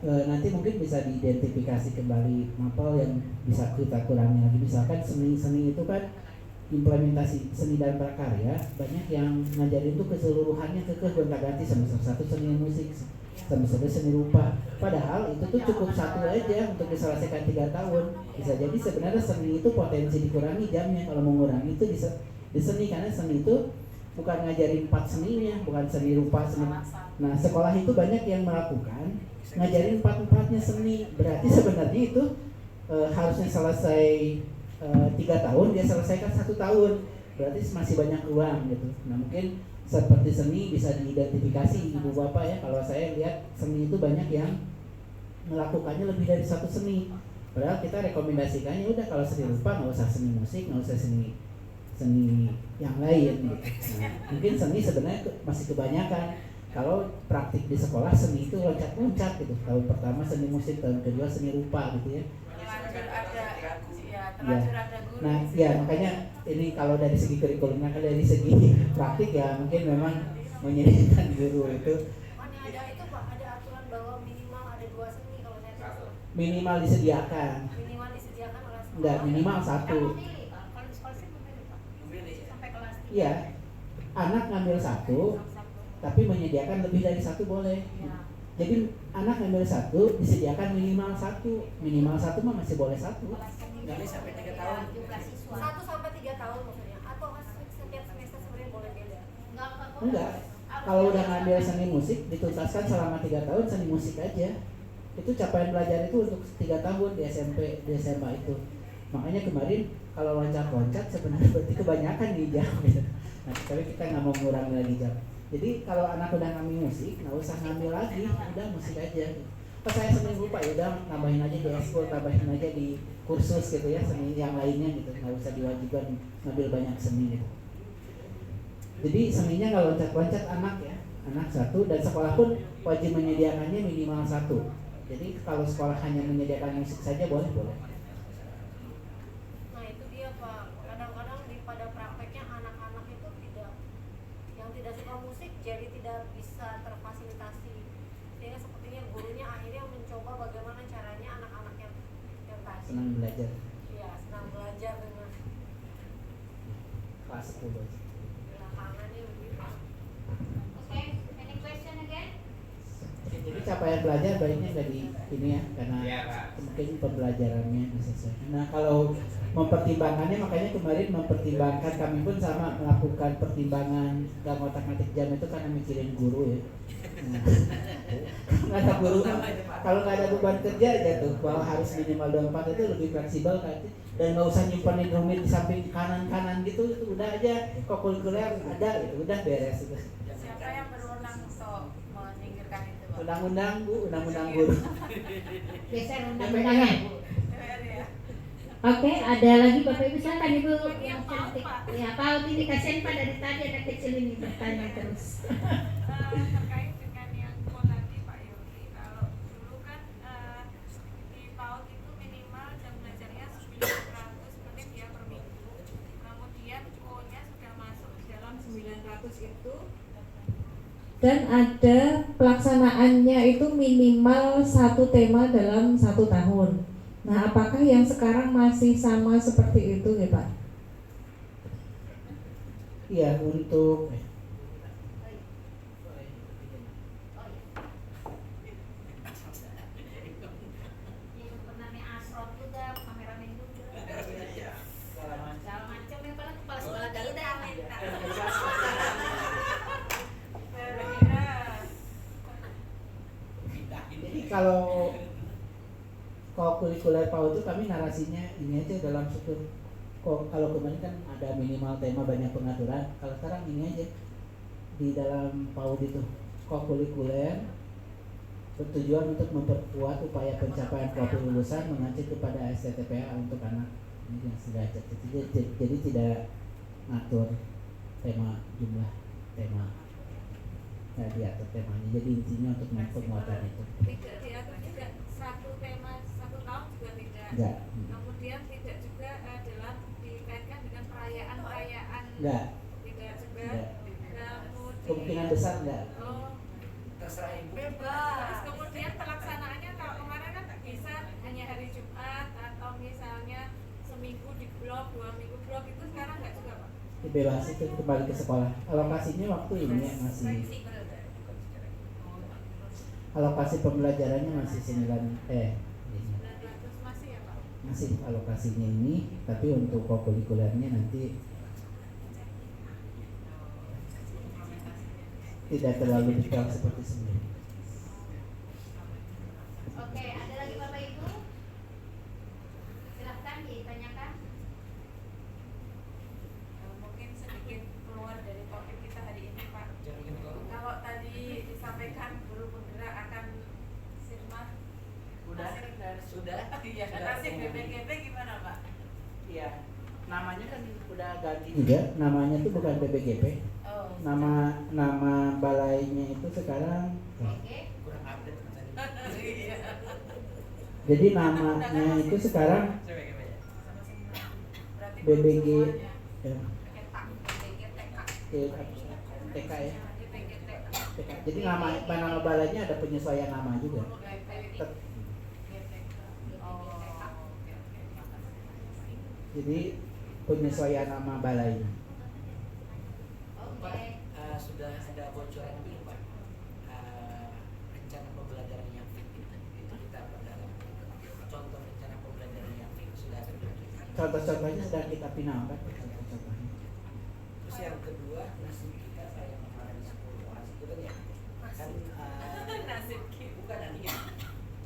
nanti mungkin bisa diidentifikasi kembali mapel yang bisa kita kurangi lagi. Misalkan seni itu kan implementasi seni dan prakarya, banyak yang ngajarin itu keseluruhannya gonta-ganti, semester 1 seni musik, semester 2 seni rupa. Padahal itu tuh cukup 1 aja untuk diselesaikan 3 tahun. Bisa jadi sebenarnya seni itu potensi dikurangi jamnya. Kalau mengurangi itu di seni, karena seni itu bukan ngajarin 4 seninya, bukan seni rupa, seni. Nah, sekolah itu banyak yang melakukan ngajarin 4-4-nya seni. Berarti sebenarnya itu harusnya selesai 3 tahun, dia selesaikan 1 tahun. Berarti masih banyak ruang gitu. Nah, mungkin seperti seni bisa diidentifikasi ibu bapak ya. Kalau saya lihat seni itu banyak yang melakukannya lebih dari 1 seni. Padahal kita rekomendasikannya udah kalau seni rupa nggak usah seni musik, nggak usah seni yang lain gitu. Nah, mungkin seni sebenarnya masih kebanyakan. Kalau praktik di sekolah seni itu loncat-loncat gitu. Tahun pertama seni musik, tahun kedua seni rupa gitu ya. Nah, ya makanya ini kalau dari segi kurikulumnya, kan dari segi praktik ya mungkin memang menyediakan guru itu. Ada itu Pak, ada aturan bahwa minimal ada 2 seni kalau saya tahu. Minimal disediakan. Minimal disediakan oleh sekolah. Enggak, minimal 1. Kalau di sekolah sih memilih Pak. Sampai kelas 3. Iya. Anak ngambil 1, tapi menyediakan lebih dari 1 boleh. Jadi anak ngambil 1, disediakan minimal 1. Minimal 1 mah masih boleh 1. Kali sampai 3 tahun. 1 sampai 3 tahun maksudnya. Atau setiap semester sebenarnya boleh beda. Enggak. Kalau udah ngambil seni musik, dituntaskan selama 3 tahun seni musik aja. Itu capaian belajar itu untuk 3 tahun di SMP, di SMA itu. Makanya kemarin kalau loncat-loncat sebenarnya berarti kebanyakan di jam gitu. Nah, tapi kita nggak mau mengurangi lagi jam. Jadi kalau anak udah ngambil musik, nggak usah ngambil lagi, udah musik aja. Pas saya seni rupa ya udah nambahin aja di ekskul, tambahin aja di kursus gitu ya, seni yang lainnya gitu, nggak usah diwajibkan ngambil banyak seni gitu. Jadi seninya nggak loncat-loncat anak ya, anak 1, dan sekolah pun wajib menyediakannya minimal 1. Jadi kalau sekolah hanya menyediakan musik saja boleh. Nah itu dia Pak, kadang-kadang pada prakteknya anak-anak itu tidak suka musik jadi tidak bisa terfasilitasi, sehingga sepertinya gurunya akhirnya mencoba bagaimana caranya anak-anak yang tadi Senang belajar. ya senang belajar dengan Kelas 10. belakangannya begitu. Okay, any question again? Jadi capaian belajar baiknya dari ini ya, karena Iya, Pak. mungkin pembelajarannya disesuaikan. Nah kalau mempertimbangkannya, makanya kemarin mempertimbangkan, kami pun sama melakukan pertimbangan dalam otak-atik jam itu karena mikirin guru ya. Nggak ada guru, kalau nggak ada beban kerja aja tuh bahwa harus minimal 24 itu lebih fleksibel kan, dan nggak usah nyimpanin rumit di samping kanan gitu, itu udah aja kokurikuler ada gitu, udah beres itu. Siapa yang berwenang untuk menyingkirkan itu, Pak? Undang-undang Bu, undang-undang guru. Geser undang-undangnya, Bu. DPR ya. Oke, ada lagi Bapak Ibu, silakan Ibu yang cantik. Ya, Pak ini kasihan Pak dari tadi anak kecil ini bertanya terus. Terkait dengan yang tadi Pak Yogi, kalau dulu kan di PAUD itu minimal jam belajarnya 900 menit ya per minggu. Kemudian O-nya sudah masuk dalam 900 itu, Dan ada pelaksanaannya itu minimal 1 tema dalam 1 tahun. Nah, apakah yang sekarang masih sama seperti itu ya Pak? Iya, untuk kalau kurikuler PAUD itu kami narasinya ini aja dalam struktur. Kalau kemarin kan ada minimal tema banyak pengaturan, kalau sekarang ini aja di dalam PAUD itu kurikuler bertujuan untuk memperkuat upaya pencapaian kelulusan mengacu kepada STTPA untuk anak ini yang sederajat. Jadi tidak ngatur tema, jumlah tema, nggak diatur temanya. Jadi intinya untuk penguatan itu. tidak diatur juga 1 tema 1 tahun juga tidak. Enggak. Kemudian tidak juga dalam dikaitkan dengan perayaan-perayaan. Enggak. Tidak juga. Enggak. Kemudian Kemungkinan besar enggak. Oh, Terserah ibu. bebas. Kemudian pelaksanaannya kalau kemarin kan bisa hanya hari Jumat atau misalnya seminggu di blok, 2 minggu blok, itu sekarang nggak juga Pak? Bebas itu kembali ke sekolah. Alokasinya waktu ini ya, masih alokasi pembelajarannya masih 9 masih ya Pak? masih alokasinya ini, tapi untuk kokurikulernya nanti tidak terlalu detail seperti sebelumnya. Oke, ada lagi Bapak Ibu? Silahkan ditanyakan. Mungkin sedikit keluar dari topik kita hari ini Pak. Kalau tadi disampaikan guru penggerak akan sirma Sudah. Iya, nasib BPGP gimana Pak? Iya, namanya kan udah ganti juga. Namanya itu bukan BPGP. Oh, Nama balainya itu sekarang. Kurang update tadi. iya. Jadi namanya itu sekarang Berarti BBG semuanya. ya, TK ya. TK. Jadi nama balainya ada penyesuaian nama juga. Jadi penyesuaian nama balainya. Oke. Sudah ada bocoran belum Pak? Rencana pembelajaran yang fiktif itu kita perdalam. Contoh rencana pembelajaran yang fiktif sudah ada belum? Contoh-contohnya sedang kita finalkan. Contoh-contohnya. Terus yang kedua nasib kita saya kemarin 10 OAS itu kan ya kan Nasib kita. bukan nanti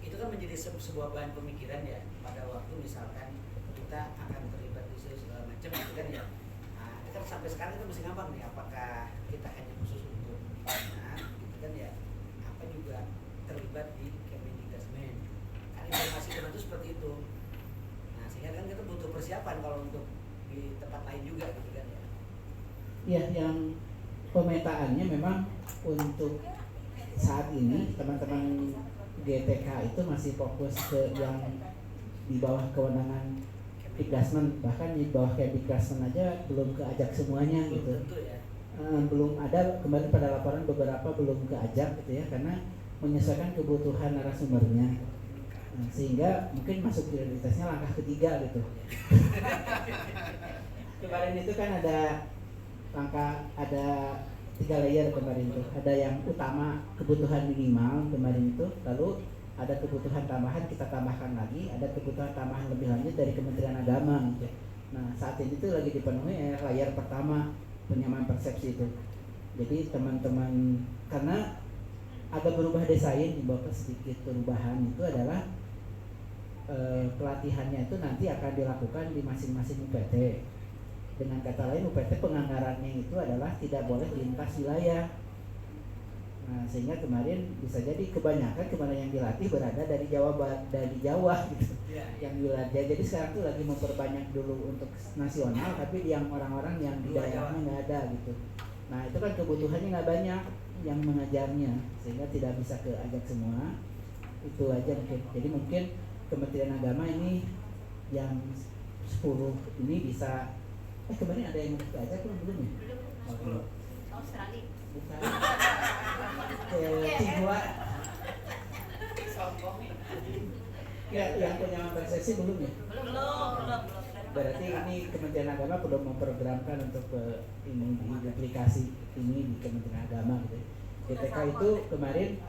itu kan menjadi sebuah bahan pemikiran ya pada waktu misalkan kita akan terlibat di segala macam itu kan ya. Nah, itu kan sampai sekarang itu masih ngambang nih apakah kita hanya khusus untuk di mana gitu kan ya, apa juga terlibat di Kemendikbudmen. Kan informasi teman itu seperti itu. Nah, sehingga kan kita butuh persiapan kalau untuk di tempat lain juga gitu kan ya. Ya, yang pemetaannya memang untuk saat ini teman-teman GTK itu masih fokus ke yang di bawah kewenangan Dikdasmen, bahkan di bawah Kemdikbudmen aja belum keajak semuanya gitu. Tentu ya. Belum ada, kemarin pada laporan beberapa belum keajak gitu ya, karena menyesuaikan kebutuhan narasumbernya. Sehingga mungkin masuk prioritasnya langkah ketiga gitu. Kemarin itu kan ada ada 3 layer kemarin itu. Ada yang utama kebutuhan minimal kemarin itu, lalu ada kebutuhan tambahan kita tambahkan lagi, ada kebutuhan tambahan lebih lanjut dari Kementerian Agama gitu. Nah, saat ini tuh lagi dipenuhi layar pertama penyamaan persepsi itu. Jadi teman-teman, karena agak berubah desain di bawah sedikit perubahan itu adalah pelatihannya itu nanti akan dilakukan di masing-masing UPT. Dengan kata lain UPT penganggarannya itu adalah tidak boleh lintas wilayah. Nah, sehingga kemarin bisa jadi kebanyakan kemana yang dilatih berada dari Jawa gitu. Yang dilatih. Jadi sekarang tuh lagi memperbanyak dulu untuk nasional, tapi yang orang-orang yang di daerahnya nggak ada gitu. Nah itu kan kebutuhannya nggak banyak yang mengajarnya, sehingga tidak bisa keajak semua. Itu aja mungkin. Jadi mungkin Kementerian Agama ini yang 10 ini bisa kemarin ada yang diajak belum ya? Belum. Australia. Bukan. Cihua. Ya, yang punya PSSI belum ya? Belum. Berarti ini Kementerian Agama belum memprogramkan untuk ini duplikasi ini di Kementerian Agama gitu. GTK itu kemarin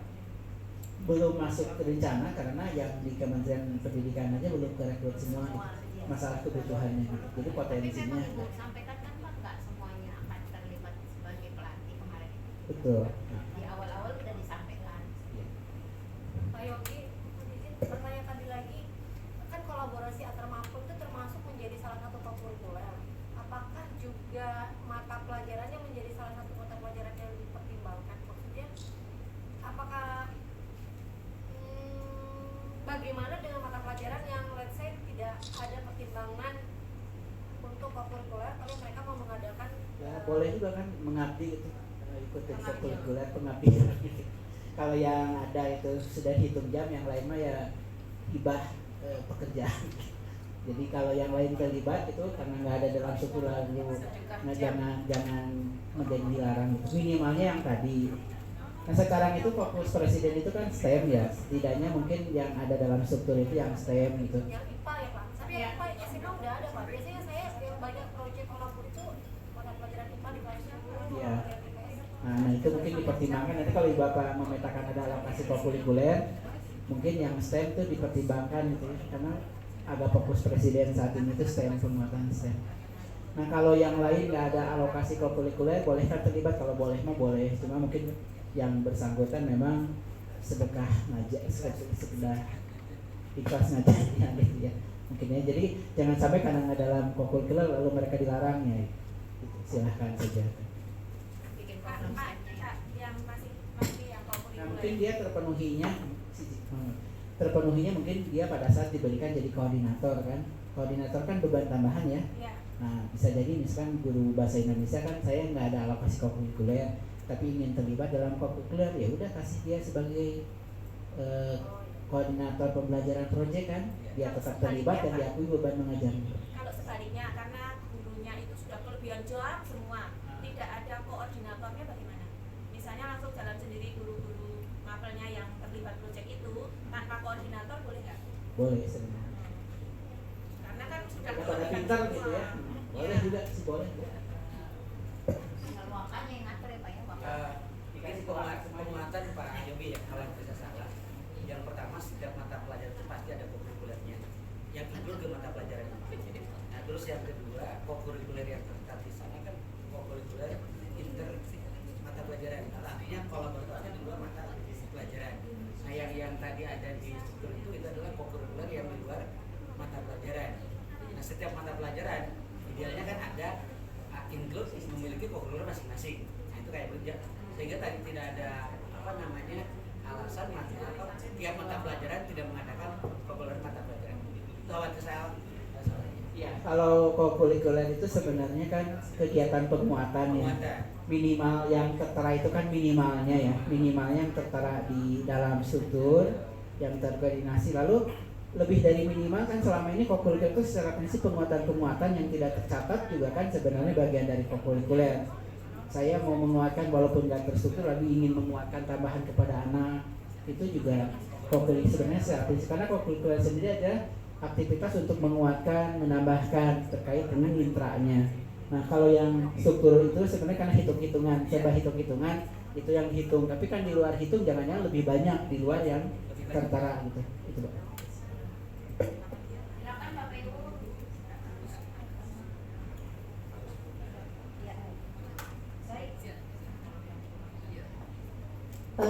belum masuk ke rencana karena yang di Kementerian Pendidikan aja belum kerekrut semua gitu. Masalah kebutuhannya gitu. Jadi potensinya Tapi memang sampaikan kan Pak, nggak semuanya akan terlibat sebagai pelatih kemarin. betul. Di awal-awal sudah disampaikan. Pak Yogi, izin bertanya tadi lagi, kan kolaborasi antar mapel itu termasuk menjadi salah satu kurikuler. Apakah juga mata pelajarannya menjadi salah satu mata pelajaran yang dipertimbangkan? Maksudnya, apakah bagaimana dengan mata pelajaran yang let's say tidak ada pertimbangan untuk kurikuler, tapi mereka mau mengadakan Ya boleh juga kan mengabdi gitu, ikut kurikuler pengabdian gitu. Kalau yang ada itu sudah hitung jam, yang lain mah ya hibah pekerjaan. Jadi kalau yang lain terlibat itu karena nggak ada dalam struktur lalu, nah jangan menjadi dilarang gitu. Minimalnya yang tadi. Nah sekarang itu fokus presiden itu kan STEM ya, setidaknya mungkin yang ada dalam struktur itu yang STEM gitu. yang IPA ya Pak. Tapi yang IPA SMA udah ada Pak. Biasanya saya yang banyak proyek kolabor itu mata pelajaran IPA di kelas 10. Iya. Nah itu mungkin dipertimbangkan nanti kalau Bapak memetakan ada alokasi kurikuler, mungkin yang STEM itu dipertimbangkan gitu ya, karena agak fokus presiden saat ini itu STEM, penguatan STEM. Nah kalau yang lain nggak ada alokasi kurikuler, boleh kan terlibat? Kalau boleh mah boleh, cuma mungkin yang bersangkutan memang sedekah ngajak, sekedar ikhlas ngajarnya gitu ya mungkin ya. Jadi jangan sampai karena nggak dalam kurikuler lalu mereka dilarang ya. Silahkan saja. Bikin Pak, yang masih yang Nah, kurikuler. mungkin dia terpenuhinya mungkin dia pada saat diberikan jadi koordinator kan. Koordinator kan beban tambahan ya. Iya. Nah bisa jadi misalkan guru bahasa Indonesia kan saya nggak ada alokasi kurikuler tapi ingin terlibat dalam kurikuler, ya udah kasih dia sebagai koordinator pembelajaran proyek kan, dia tetap terlibat dan diakui beban mengajarnya. Kalau sebaliknya karena gurunya itu sudah kelebihan jam semua, tidak ada koordinatornya bagaimana? Misalnya langsung jalan sendiri guru-guru mapelnya yang terlibat proyek itu tanpa koordinator boleh nggak? Boleh sebenarnya. Karena kan sudah Pada kelebihan pintar semua. gitu ya. Boleh juga sih, boleh. Tinggal muakannya yang ngatur ya Pak ya Pak. Dikasih penguatan Pak Yogi ya, kalau tidak salah. Yang pertama setiap mata pelajaran itu pasti ada kurikulernya yang include ke mata pelajaran itu. Nah terus yang kedua, kurikuler yang tercatat di sana kan kurikuler inter mata pelajaran. Artinya kolaborasinya di luar mata pelajaran. Nah yang tadi ada di struktur itu adalah kurikuler yang di luar mata pelajaran. Nah setiap mata pelajaran idealnya kan ada include memiliki kurikuler masing-masing. Nah itu kayak bekerja sehingga tadi tidak ada alasan tiap mata pelajaran tidak mengadakan kurikuler mata pelajaran. Itu khawatir saya. Ya, kalau kurikuler itu sebenarnya kan kegiatan penguatan ya. Minimal yang tertera itu kan minimalnya ya, minimalnya yang tertera di dalam struktur yang terkoordinasi. Lalu lebih dari minimal kan selama ini kurikuler itu secara prinsip penguatan-penguatan yang tidak tercatat juga kan sebenarnya bagian dari kurikuler. Saya mau menguatkan walaupun nggak terstruktur, tapi ingin menguatkan tambahan kepada anak, itu juga kurikuler sebenarnya secara prinsip. Karena kurikuler sendiri ada aktivitas untuk menguatkan, menambahkan terkait dengan intranya. Nah kalau yang struktur itu sebenarnya karena hitung-hitungan, coba hitung-hitungan itu yang hitung. Tapi kan di luar hitung jangan-jangan lebih banyak di luar yang tertera gitu. Itu Pak. Silakan Bapak Ibu. Ya. Baik.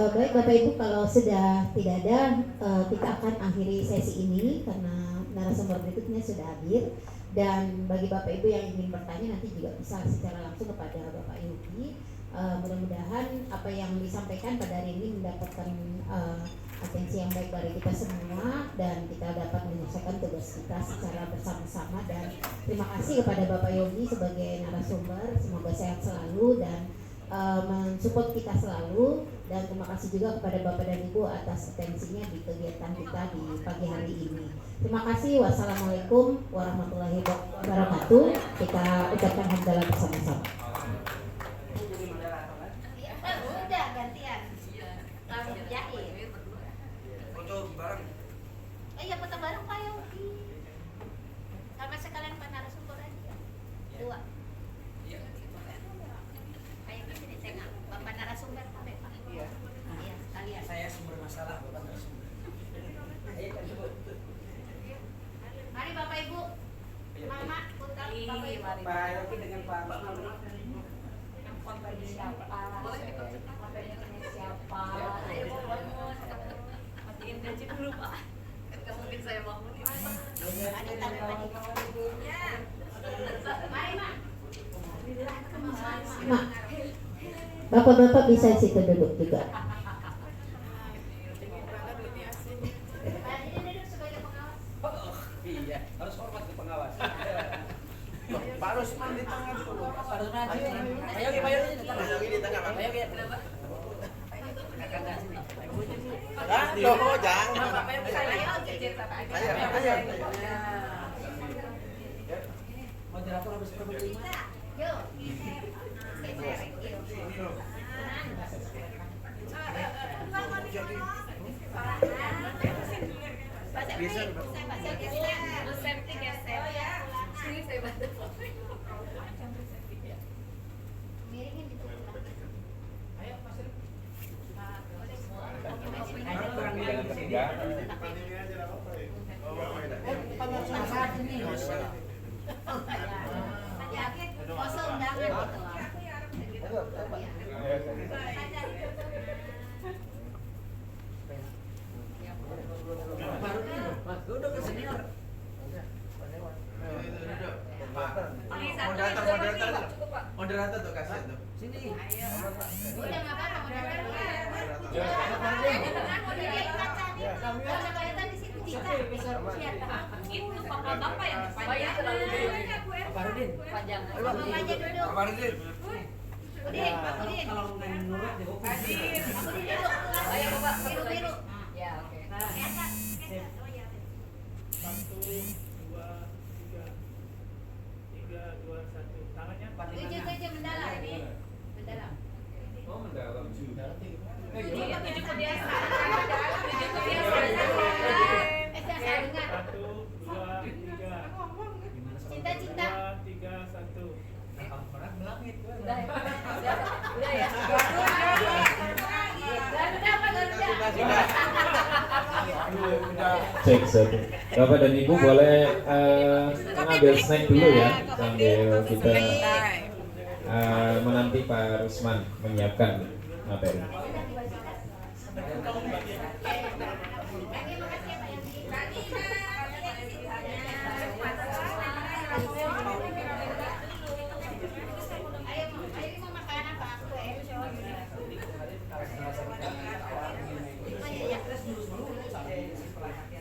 Baik Bapak Ibu, kalau sudah tidak ada, kita akan akhiri sesi ini karena narasumber berikutnya sudah hadir. Dan bagi Bapak Ibu yang ingin bertanya nanti juga bisa secara langsung kepada Bapak Yogi. Mudah-mudahan apa yang disampaikan pada hari ini mendapatkan atensi yang baik dari kita semua dan kita dapat menyelesaikan tugas kita secara bersama-sama. Dan terima kasih kepada Bapak Yogi sebagai narasumber, semoga sehat selalu dan mensupport kita selalu, dan terima kasih juga kepada Bapak dan Ibu atas atensinya di kegiatan kita di pagi hari ini. Terima kasih. Wassalamualaikum warahmatullahi wabarakatuh. Kita ucapkan hamdalah bersama-sama. Udah gantian. Langsung jahit. Foto bareng. Iya foto bareng Pak Yogi. Sama sekalian Pak narasumber aja. Dua. Iya. Kayak gini nih tengah. Bapak narasumber Pak. Iya. Iya, kalian. Saya sumber masalah, Bapak narasumber. Ayo kan coba. Mari Bapak Ibu. Mama, Putra, Bapak Ibu. Pak Yogi dengan Pak Mama. Kontennya siapa? Kontennya siapa? Ayo bangun. Matiin gaji dulu Pak. Gak mungkin saya bangun. Ada tanda tadi. Ya. Mari Mak. Mak, Bapak-bapak bisa di situ duduk juga. Iya, harus hormat ke pengawas. Pak Rusman di tengah dulu. Pak Rusman. Ayo di tengah. Ayo di tengah. Ayo kenapa? Loh, jangan. Ayo. Moderator habis berlima. Yuk. Moderator tuh kasih tuh. Sini. Udah enggak apa-apa moderator. Di situ Cita. Itu bapak-bapak yang bayar terlalu Pak Rudin. panjang. Bapak aja duduk. Pak Rudin. Udin, Pak Udin. Kalau menurut dia hukum. Udin duduk. Ayo Bapak, biru-biru. Ya, oke. Biasa. Oh ya. 1, 2, 3. 3, 2, 1. Tangannya 7 mendalam ini. Mendalam. Oh, mendalam. Tujuh kebiasaan. Saya dengar. 1, 2, 3. Cinta-cinta. 2, 3, 1. Pernah melangit. Udah ya. Cek. Bapak dan Ibu boleh mengambil snack dulu ya sambil kita menanti Pak Rusman menyiapkan materi.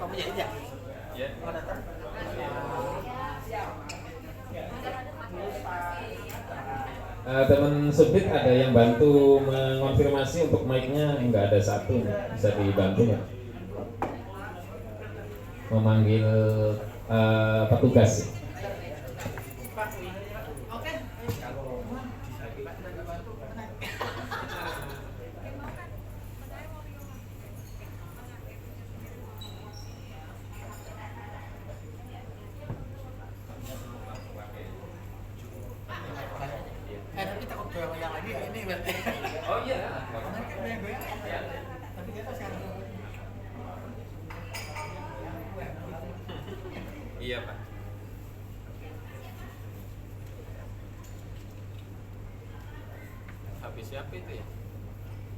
Kamu jadi ya? Iya. Teman subdit ada yang bantu mengonfirmasi untuk mic-nya, nggak ada satu, bisa dibantu nggak? Memanggil petugas. Tapi takut goyang lagi ini berarti. Oh iya. Kemarin kan goyang-goyang. Tapi dia tuh sekarang. Iya Pak. Habis siapa itu ya?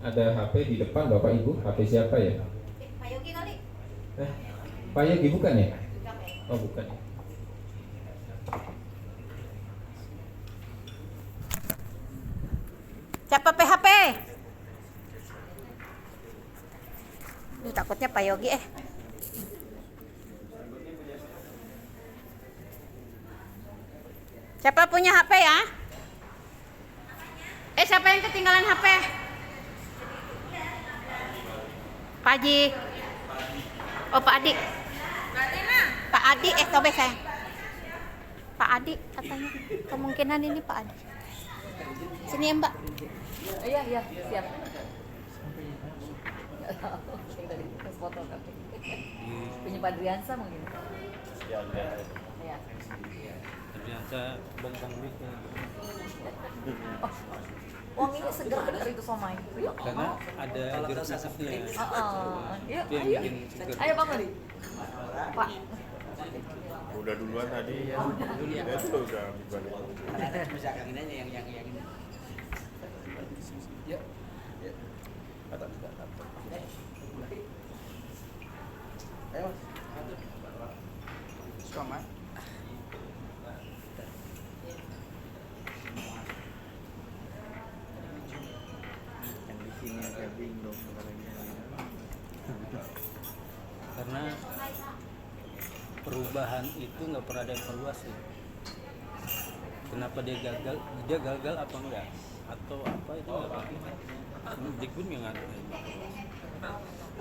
ada HP di depan Bapak Ibu. HP siapa ya? Pak Yogi kali. Pak Yogi bukan ya? Oh bukan. Siapa PHP? Takutnya Pak Yogi Siapa punya HP ya? Siapa yang ketinggalan HP? Pak Haji. Oh Pak Adi. Pak Adi coba sayang. Pak Adi katanya. Kemungkinan ini Pak Adi. Sini ya Mbak. Iya siap. Tadi foto tapi punya Pak Driansa mungkin. Ya. Iya. Driansa bengkang gitu. Wanginya segar benar itu somai. Karena ada jeruk-jeruknya. Yuk, Itu yang ayo. bikin segar. Ayo Bang Adi. Pak. Udah duluan tadi ya. Dia tuh udah dibalik. Misalkan ini aja yang ini. Yuk. Ayo. Selamat. Yang di sini agak bingung Karena perubahan itu nggak pernah ada evaluasi. Kenapa dia gagal? Dia gagal apa enggak? Atau apa itu nggak tahu. Dikbud yang ada.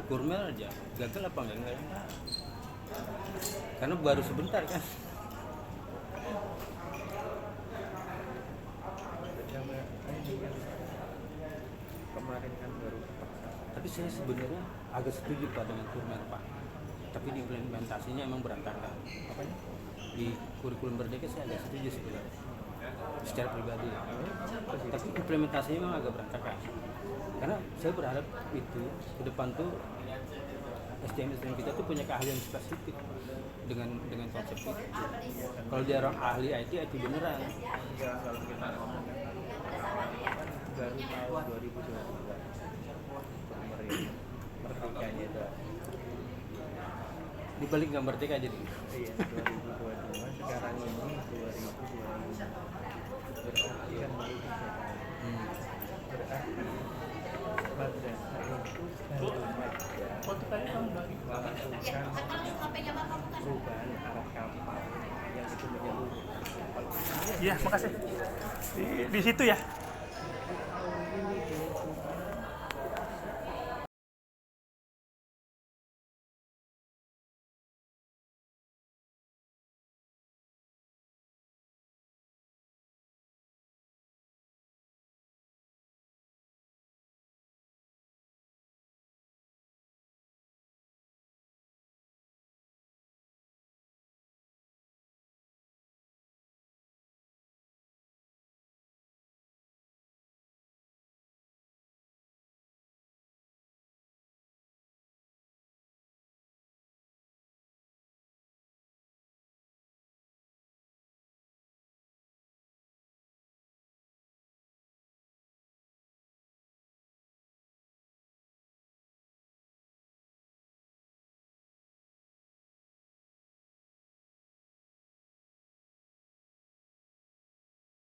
Kurmel aja gagal apa enggak? Karena baru sebentar kan. kemarin kan baru. Tapi saya sebenarnya agak setuju Pak dengan Kurmel Pak. Tapi di implementasinya emang berantakan. Apanya? Di kurikulum Merdeka saya agak setuju sebenarnya. Secara pribadi ya. Tapi implementasinya memang agak berantakan. Karena saya berharap itu ke depan tuh SDM kita tuh punya keahlian spesifik dengan konsep itu. Kalau dia orang ahli IT beneran. Kalau kita ngomong baru tahun 2022 merdekanya itu. Dibalik nggak merdeka jadi. Iya, 2022 sekarang ini 2022 berarti kan baru 3 tahun. Berarti madrasah itu melakukan perubahan arah kapal yang itu menyeluruh. Iya, makasih. Di situ ya.